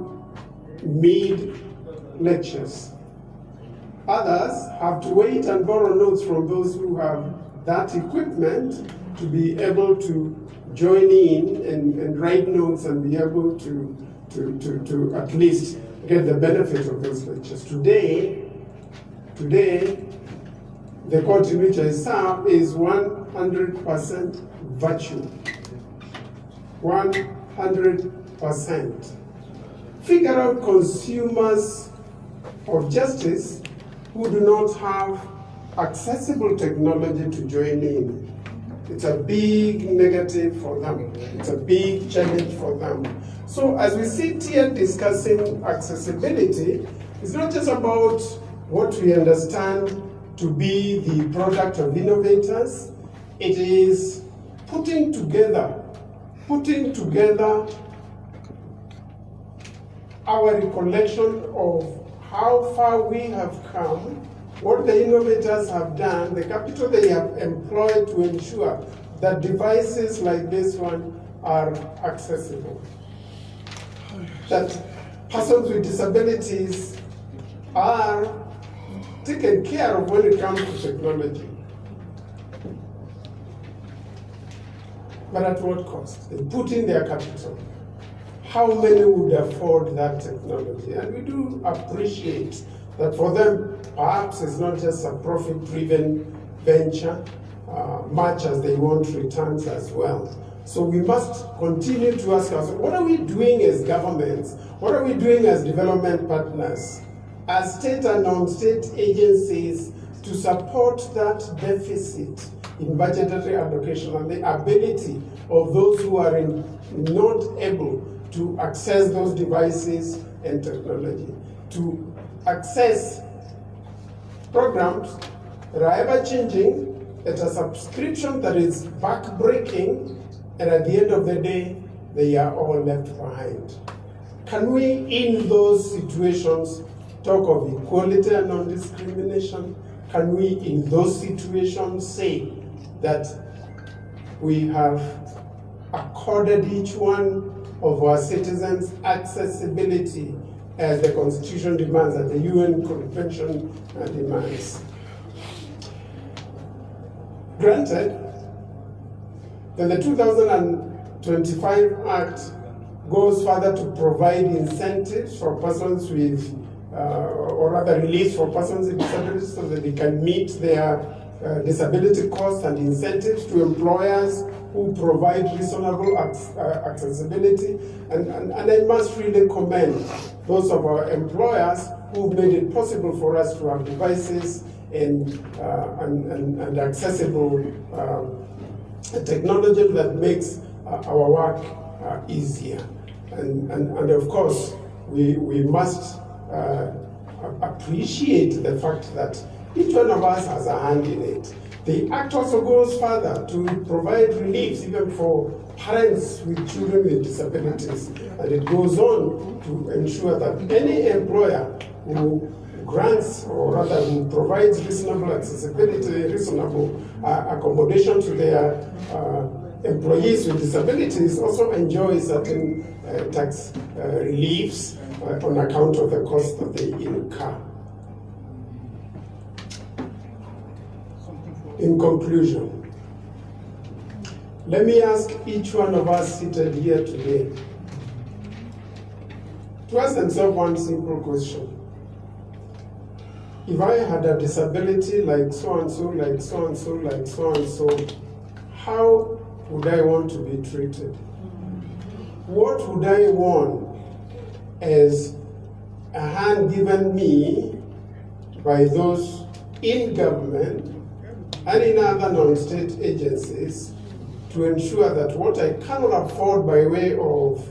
mid-lectures. Others have to wait and borrow notes from those who have that equipment to be able to join in and write notes and be able to at least get the benefit of those lectures. Today, the court in which I serve is 100% virtual. 100%. Figure out consumers of justice who do not have accessible technology to join in. It's a big negative for them. It's a big challenge for them. So as we sit here discussing accessibility, it's not just about what we understand to be the product of innovators. It is putting together our recollection of how far we have come, what the innovators have done, the capital they have employed to ensure that devices like this one are accessible. That persons with disabilities are taken care of when it comes to technology. But at what cost? They put in their capital. How many would afford that technology? And we do appreciate that for them, perhaps it's not just a profit-driven venture, much as they want returns as well. So we must continue to ask ourselves, what are we doing as governments? What are we doing as development partners, as state and non-state agencies to support that deficit in budgetary allocation and the ability of those who are not able to access those devices and technology, to access programs that are ever-changing, at a subscription that is back-breaking, and at the end of the day, they are all left behind. Can we, in those situations, talk of equality and non-discrimination? Can we, in those situations, say that we have accorded each one of our citizens accessibility as the Constitution demands, as the UN Convention demands? Granted, then the 2025 Act goes further to provide incentives for persons with, or rather relief for persons with disabilities so that they can meet their disability costs and incentives to employers who provide reasonable accessibility. And I must really commend those of our employers who made it possible for us to have devices and accessible technology that makes our work easier. And of course, we must appreciate the fact that each one of us has a hand in it. The Act also goes further to provide reliefs even for parents with children with disabilities. And it goes on to ensure that any employer who grants, or rather who provides reasonable accessibility, reasonable accommodation to their employees with disabilities also enjoys certain tax reliefs on account of the cost that they incur. In conclusion, let me ask each one of us seated here today to ask themselves one simple question. If I had a disability like so-and-so, like so-and-so, like so-and-so, how would I want to be treated? What would I want as a hand given me by those in government and in other non-state agencies to ensure that what I cannot afford by way of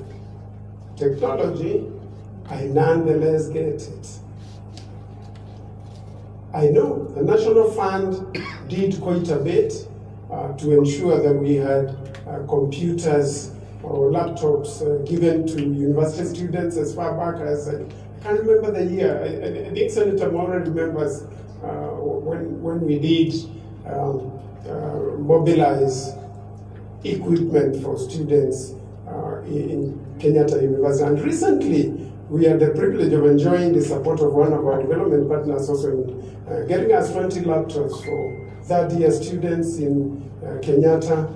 technology, I nonetheless get it? I know the National Fund did quite a bit to ensure that we had computers or laptops given to university students as far back as, I can't remember the year, I think Senator Mora remembers when we did mobilize equipment for students in Kenyatta University. And recently, we had the privilege of enjoying the support of one of our development partners also in getting us 20 laptops for third-year students in Kenyatta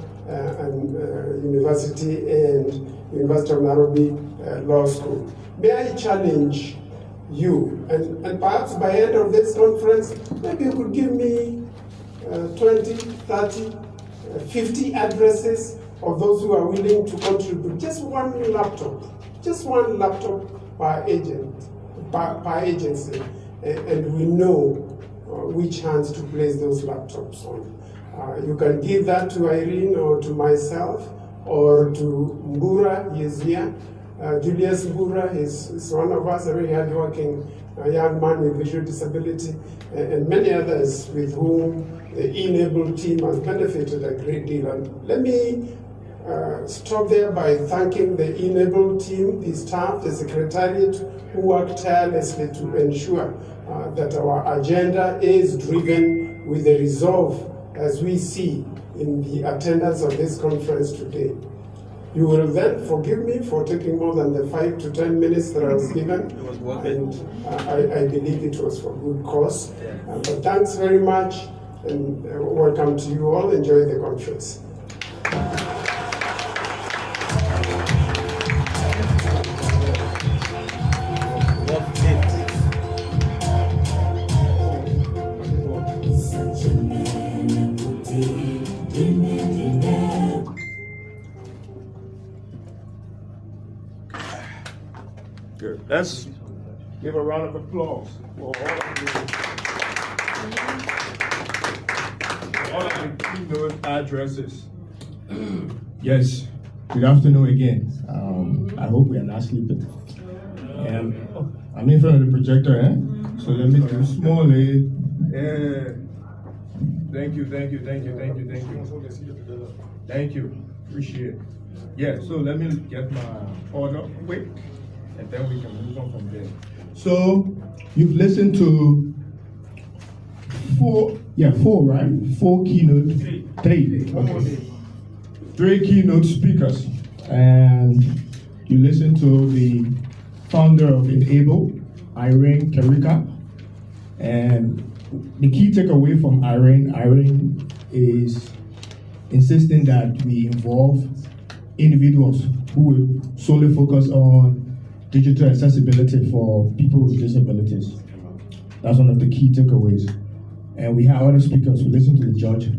University and University of Nairobi Law School. May I challenge you, and perhaps by the end of this conference, maybe you could give me 20, 30, 50 addresses of those who are willing to contribute just one laptop per agency, and we know which hands to place those laptops on. You can give that to Irene or to myself or to Mbura, he is here. Julius Mbura is one of us, a very hardworking young man with visual disability, and many others with whom the InABLE team has benefited a great deal. And let me stop there by thanking the InABLE team, the staff, the secretariat, who worked tirelessly to ensure that our agenda is driven with the resolve as we see in the attendance of this conference today. You will then forgive me for taking more than the 5 to 10 minutes that I was given. It was worth it. And I believe it was for good cause. But thanks very much, and welcome to you all. Enjoy the conference. Good. Let's give a round of applause for all of the keynote addresses. Yes, good afternoon again. I hope we are not sleeping. I'm in front of the projector, so let me do smallly. Thank you. Thank you, appreciate it. Yeah, so let me get my order quick, and then we can move on from there. So, you've listened to four, right? Four keynote, three. Okay. 3 keynote speakers, and you listened to the founder of InABLE, Irene Kerika, and the key takeaway from Irene is insisting that we involve individuals who will solely focus on digital accessibility for people with disabilities. That's one of the key takeaways. And we have other speakers who listen to the judge.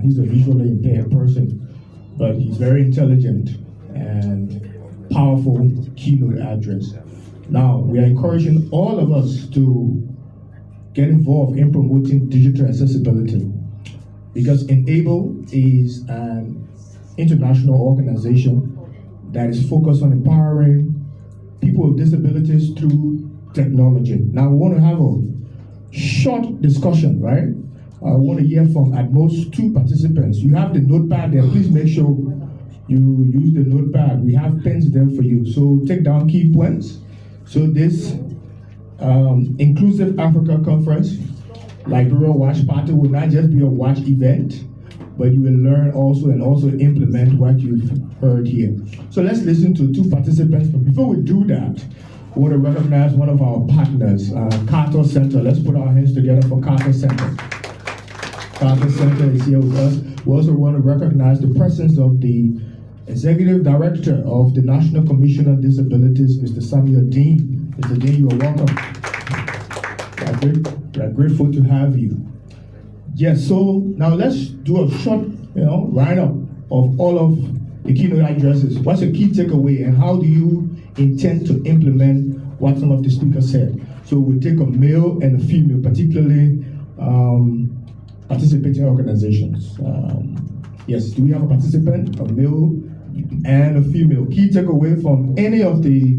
He's a visually impaired person, but he's very intelligent and powerful keynote address. Now, we are encouraging all of us to get involved in promoting digital accessibility, because InABLE is an international organization that is focused on empowering people with disabilities through technology. Now, we want to have a short discussion, right? I want to hear from at most 2 participants. You have the notepad there. Please make sure you use the notepad. We have pens there for you. So take down key points. So this Inclusive Africa Conference, Liberia Watch Party, will not just be a watch event, but you will learn also and also implement what you've heard here. So let's listen to 2 participants. But before we do that, we want to recognize one of our partners, Carter Center. Let's put our hands together for Carter Center. Carter Center is here with us. We also want to recognize the presence of the Executive Director of the National Commission on Disabilities, Mr. Samuel Dean. Mr. Dean, you are welcome. We are grateful to have you. Yes, so now let's do a short, roundup of all of the keynote addresses. What's the key takeaway, and how do you intend to implement what some of the speakers said? So we'll take a male and a female, particularly participating organizations. Yes, do we have a participant, a male and a female? Key takeaway from any of the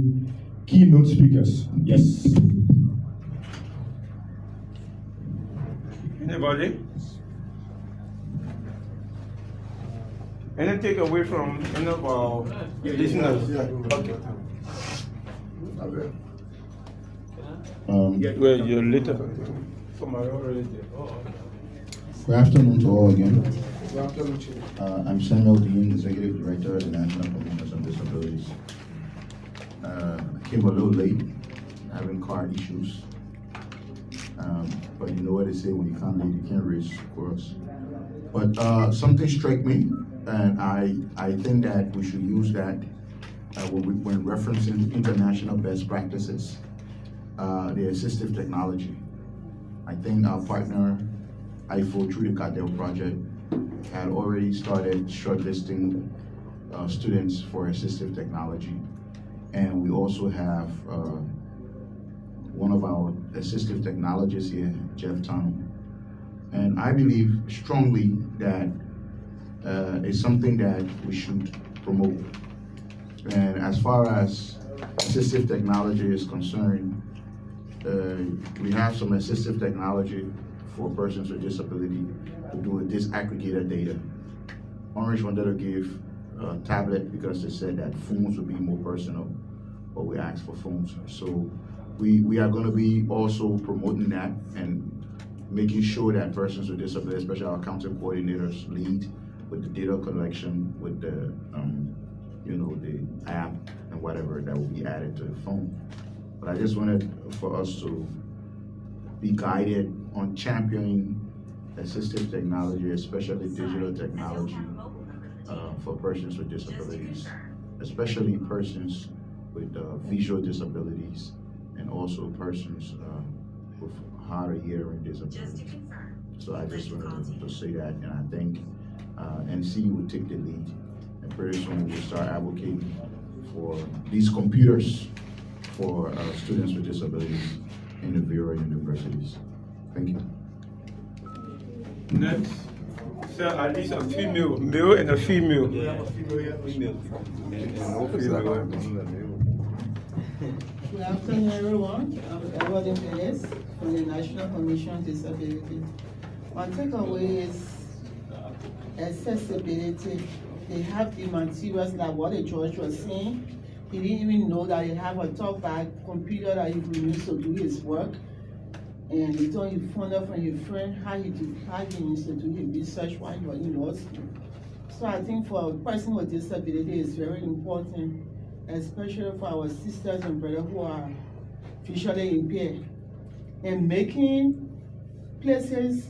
keynote speakers? Yes. Anybody? Any takeaway from any of our listeners? Okay. Well, you're later. Good afternoon to all again. Good afternoon, Chief. I'm Samuel Dean, Executive Director of the National Commission on Disabilities. I came a little late, having car issues. But you know what they say, when you can't lead, you can't race, of course. But something struck me, and I think that we should use that when referencing international best practices, the assistive technology. I think our partner, IFO, through the CAMDL project, had already started shortlisting students for assistive technology. And we also have one of our assistive technologists here, Jeff Tom. And I believe strongly that it's something that we should promote. And as far as assistive technology is concerned, we have some assistive technology for persons with disability to do with disaggregated data. Orange wanted to give a tablet because they said that phones would be more personal, but we asked for phones. So we are going to be also promoting that and making sure that persons with disability, especially our county coordinators, lead with the data collection, with the the app and whatever that will be added to the phone. But I just wanted for us to be guided on championing assistive technology, especially digital technology, for persons with disabilities, especially persons with visual disabilities, and also persons with hard of hearing disabilities. So I just wanted to say that, and I think NC will take the lead, and pretty soon we'll start advocating for these computers for students with disabilities in the Bureau universities. Thank you. Next, sir, at least a female, male and a female. We have a female here. Female. Good afternoon, everyone. I'm Evelyn Perez from the National Commission on Disabilities. My takeaway is accessibility. They have the materials like what the judge was saying. He didn't even know that he have a talk bag computer that he could use to do his work. And he told he found out from his friend how he used to do his research while he was in law school. So I think for a person with disability, it's very important, especially for our sisters and brothers who are visually impaired. And making places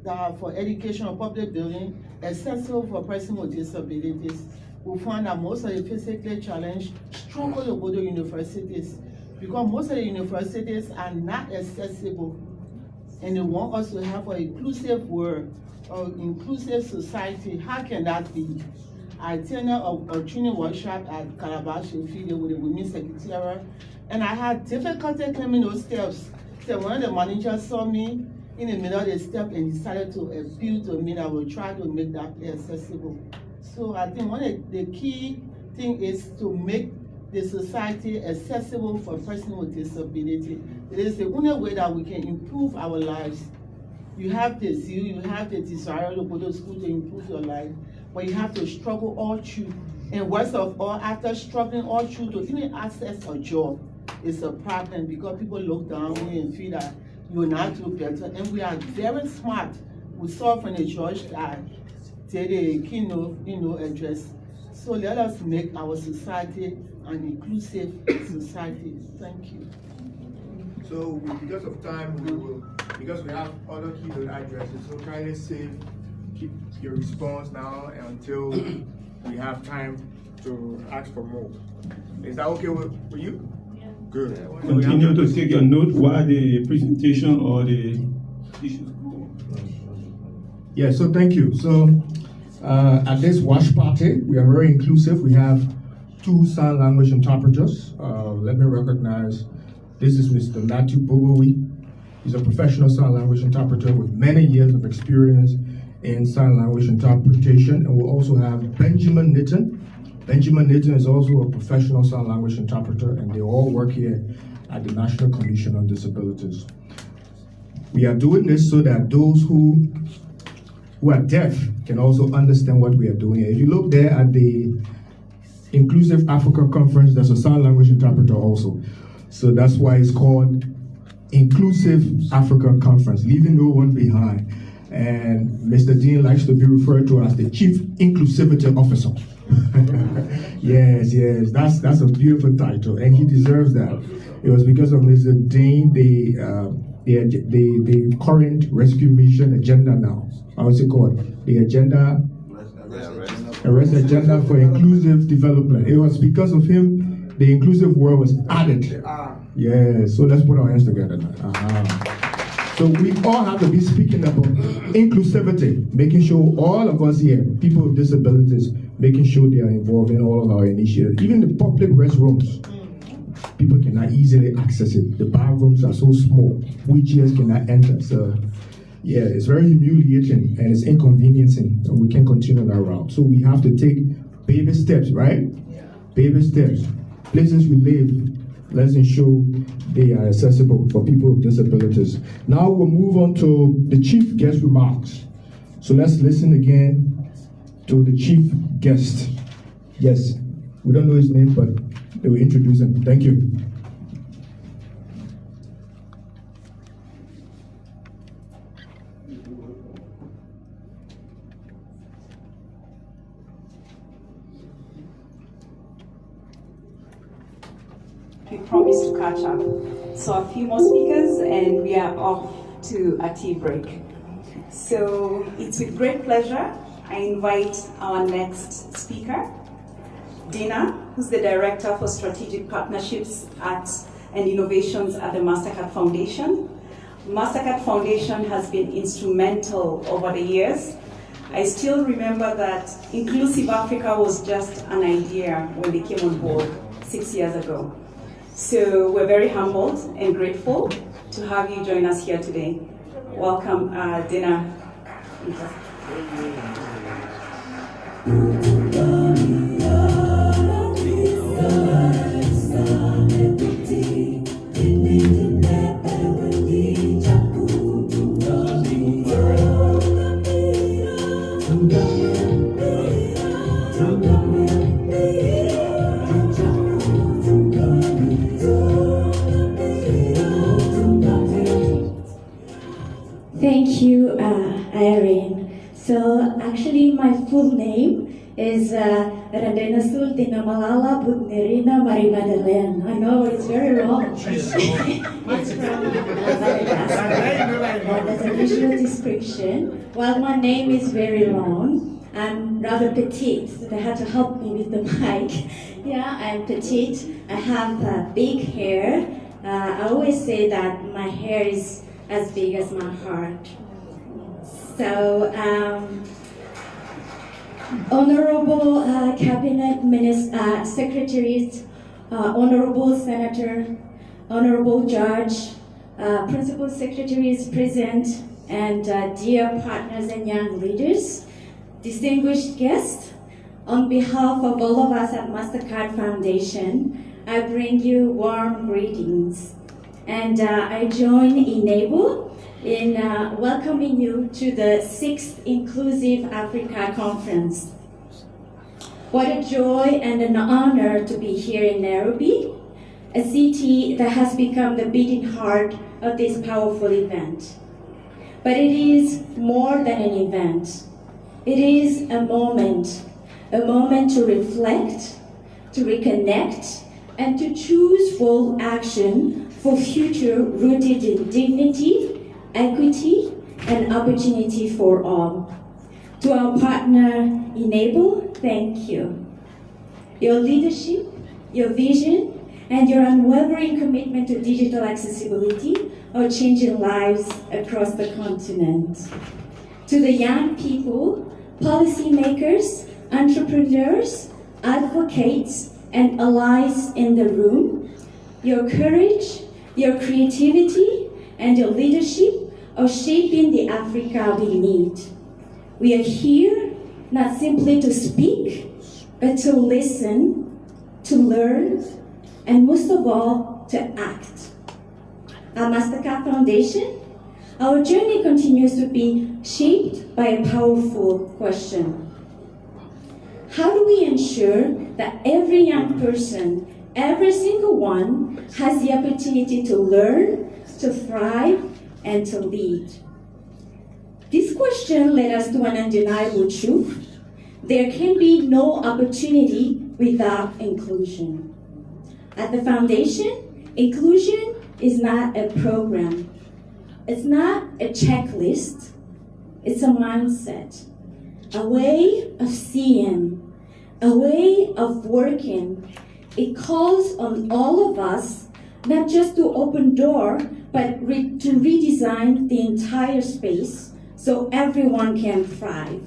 that are for education or public building accessible for persons with disabilities. We find that most of the physically challenged struggle to go to universities because most of the universities are not accessible, and they want us to have an inclusive world or inclusive society. How can that be? I attended a training workshop at Calabash with the Women's Secretariat, and I had difficulty climbing those steps. So one of the managers saw me in the middle of the step and decided to appeal to me that I will try to make that place accessible. So I think one of the key thing is to make the society accessible for persons with disability. It is the only way that we can improve our lives. You have the zeal, you have the desire to go to school to improve your life, but you have to struggle all through. And worst of all, after struggling all through to even access a job, it's a problem because people look down on you and feel that you're not do better. And we are very smart. We saw from the judge that did a keynote, address. So let us make our society an inclusive society. Thank you. So because of time, because we have other keynote addresses, so kindly keep your response now until we have time to ask for more. Is that okay with you? Yeah. Good. Continue to take your note while the presentation or the issues go. Yeah, so thank you. So at this wash party, we are very inclusive. We have 2 sign language interpreters. Let me recognize, this is Mr. Matthew Bobowi. He's a professional sign language interpreter with many years of experience in sign language interpretation. And we'll also have Benjamin Nitton. Benjamin Nitton is also a professional sign language interpreter, and they all work here at the National Commission on Disabilities. We are doing this so that those who are deaf can also understand what we are doing. If you look there at the Inclusive Africa Conference, there's a sign language interpreter also. So that's why it's called Inclusive Africa Conference, leaving no one behind. And Mr. Dean likes to be referred to as the Chief Inclusivity Officer. Yes, that's a beautiful title, and he deserves that. It was because of Mr. Dean, the current rescue mission agenda now. How's it called? The agenda, arrest agenda for inclusive development. It was because of him the inclusive word was added. Yeah, so let's put our hands together now. So we all have to be speaking about inclusivity, making sure all of us here, people with disabilities, making sure they are involved in all of our initiatives. Even the public restrooms, people cannot easily access it. The bathrooms are so small, wheelchairs cannot enter. So yeah, it's very humiliating and it's inconveniencing, and we can't continue that route. So we have to take baby steps, right? Baby steps. Places we live, let's ensure they are accessible for people with disabilities. Now we'll move on to the chief guest remarks. So let's listen again to the chief guest. Yes, we don't know his name, but they will introduce him. Thank you. We promised to catch up. So a few more speakers and we are off to a tea break. So it's with great pleasure I invite our next speaker, Dina, who's the Director for Strategic Partnerships and Innovations at the MasterCard Foundation. MasterCard Foundation has been instrumental over the years. I still remember that Inclusive Africa was just an idea when they came on board 6 years ago. So we're very humbled and grateful to have you join us here today. Welcome, Dina. Thank you, Irene. So actually my full name is Radena Sultina Malala Butnerina Marie Madeleine. I know it's very long. It's from Madagascar. There's a visual description. While my name is very long, I'm rather petite, so they had to help me with the mic. Yeah, I'm petite. I have big hair. I always say that my hair is as big as my heart. So, Honorable Cabinet Secretaries, Honorable Senator, Honorable Judge, Principal Secretaries present, and dear partners and young leaders, distinguished guests, on behalf of all of us at MasterCard Foundation, I bring you warm greetings. And I join InABLE in welcoming you to the 6th Inclusive Africa Conference. What a joy and an honor to be here in Nairobi, a city that has become the beating heart of this powerful event. But it is more than an event. It is a moment to reflect, to reconnect, and to choose full action for future rooted in dignity, equity, and opportunity for all. To our partner, InABLE, thank you. Your leadership, your vision, and your unwavering commitment to digital accessibility are changing lives across the continent. To the young people, policymakers, entrepreneurs, advocates, and allies in the room, your courage, your creativity, and your leadership are shaping the Africa we need. We are here not simply to speak, but to listen, to learn, and most of all, to act. At MasterCard Foundation, our journey continues to be shaped by a powerful question. How do we ensure that every young person, every single one, has the opportunity to learn, to thrive, and to lead? This question led us to an undeniable truth. There can be no opportunity without inclusion. At the foundation, inclusion is not a program. It's not a checklist. It's a mindset, a way of seeing, a way of working. It calls on all of us not just to open door, but to redesign the entire space so everyone can thrive.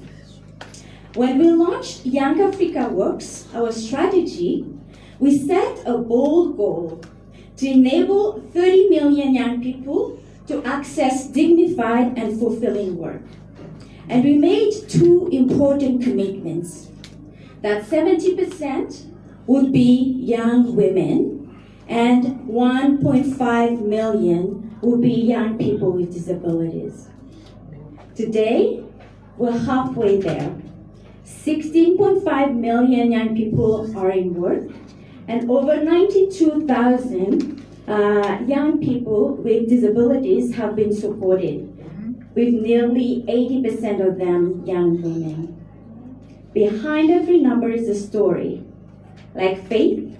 When we launched Young Africa Works, our strategy, we set a bold goal to enable 30 million young people to access dignified and fulfilling work. And we made two important commitments, that 70% would be young women and 1.5 million would be young people with disabilities. Today, we're halfway there. 16.5 million young people are in work, and over 92,000 young people with disabilities have been supported, with nearly 80% of them young women. Behind every number is a story, like Faith,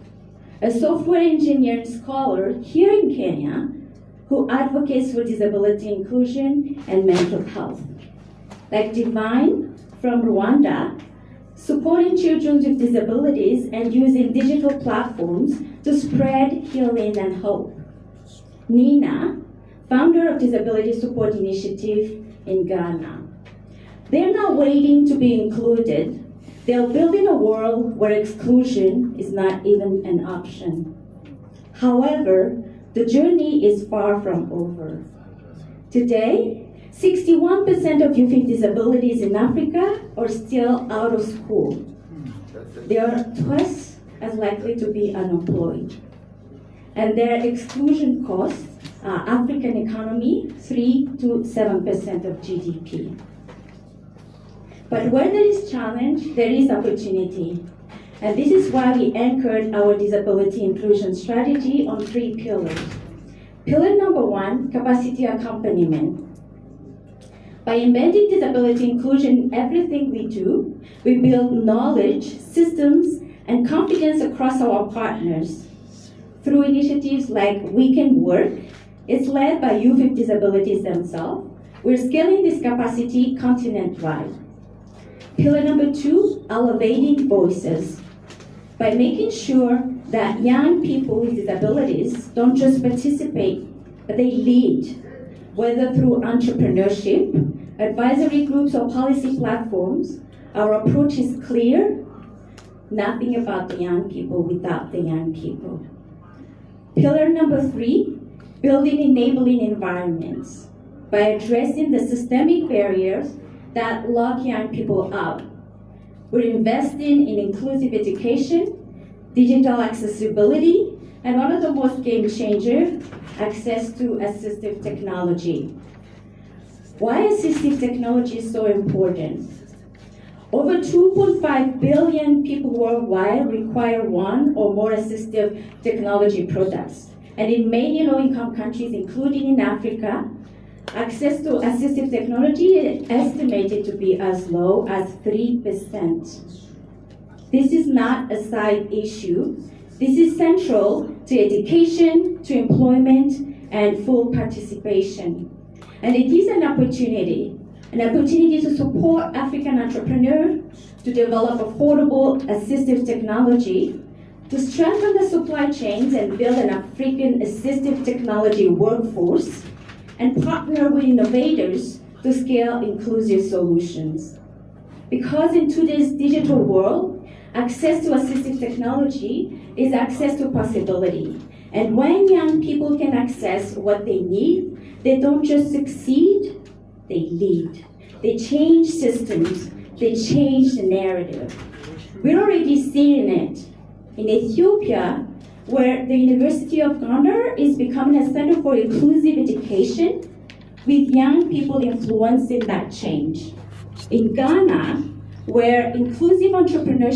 a software engineer and scholar here in Kenya who advocates for disability inclusion and mental health. Like Divine from Rwanda, supporting children with disabilities and using digital platforms to spread healing and hope. Nina, founder of Disability Support Initiative in Ghana. They're not waiting to be included. They're building a world where exclusion is not even an option. However, the journey is far from over. Today, 61% of youth with disabilities in Africa are still out of school. They are twice as likely to be unemployed. And their exclusion costs African economy 3 to 7% of GDP. But where there is challenge, there is opportunity. And this is why we anchored our disability inclusion strategy on 3 pillars. Pillar number 1, capacity accompaniment. By embedding disability inclusion in everything we do, we build knowledge, systems, and confidence across our partners. Through initiatives like We Can Work, it's led by youth with disabilities themselves. We're scaling this capacity continent-wide. Pillar number 2, elevating voices. By making sure that young people with disabilities don't just participate, but they lead, whether through entrepreneurship, advisory groups, or policy platforms. Our approach is clear: nothing about the young people without the young people. Pillar number 3, building enabling environments. By addressing the systemic barriers that lock young people out, we're investing in inclusive education, digital accessibility, and one of the most game changer, access to assistive technology. Why assistive technology is so important? Over 2.5 billion people worldwide require one or more assistive technology products. And in many low-income countries, including in Africa, access to assistive technology is estimated to be as low as 3%. This is not a side issue. This is central to education, to employment, and full participation. And it is an opportunity to support African entrepreneurs to develop affordable assistive technology, to strengthen the supply chains and build an African assistive technology workforce, and partner with innovators to scale inclusive solutions. Because in today's digital world, access to assistive technology is access to possibility. And when young people can access what they need, they don't just succeed, they lead. They change systems, they change the narrative. We're already seeing it. In Ethiopia, where the University of Gondar is becoming a center for inclusive education, with young people influencing that change. In Ghana, where inclusive entrepreneurship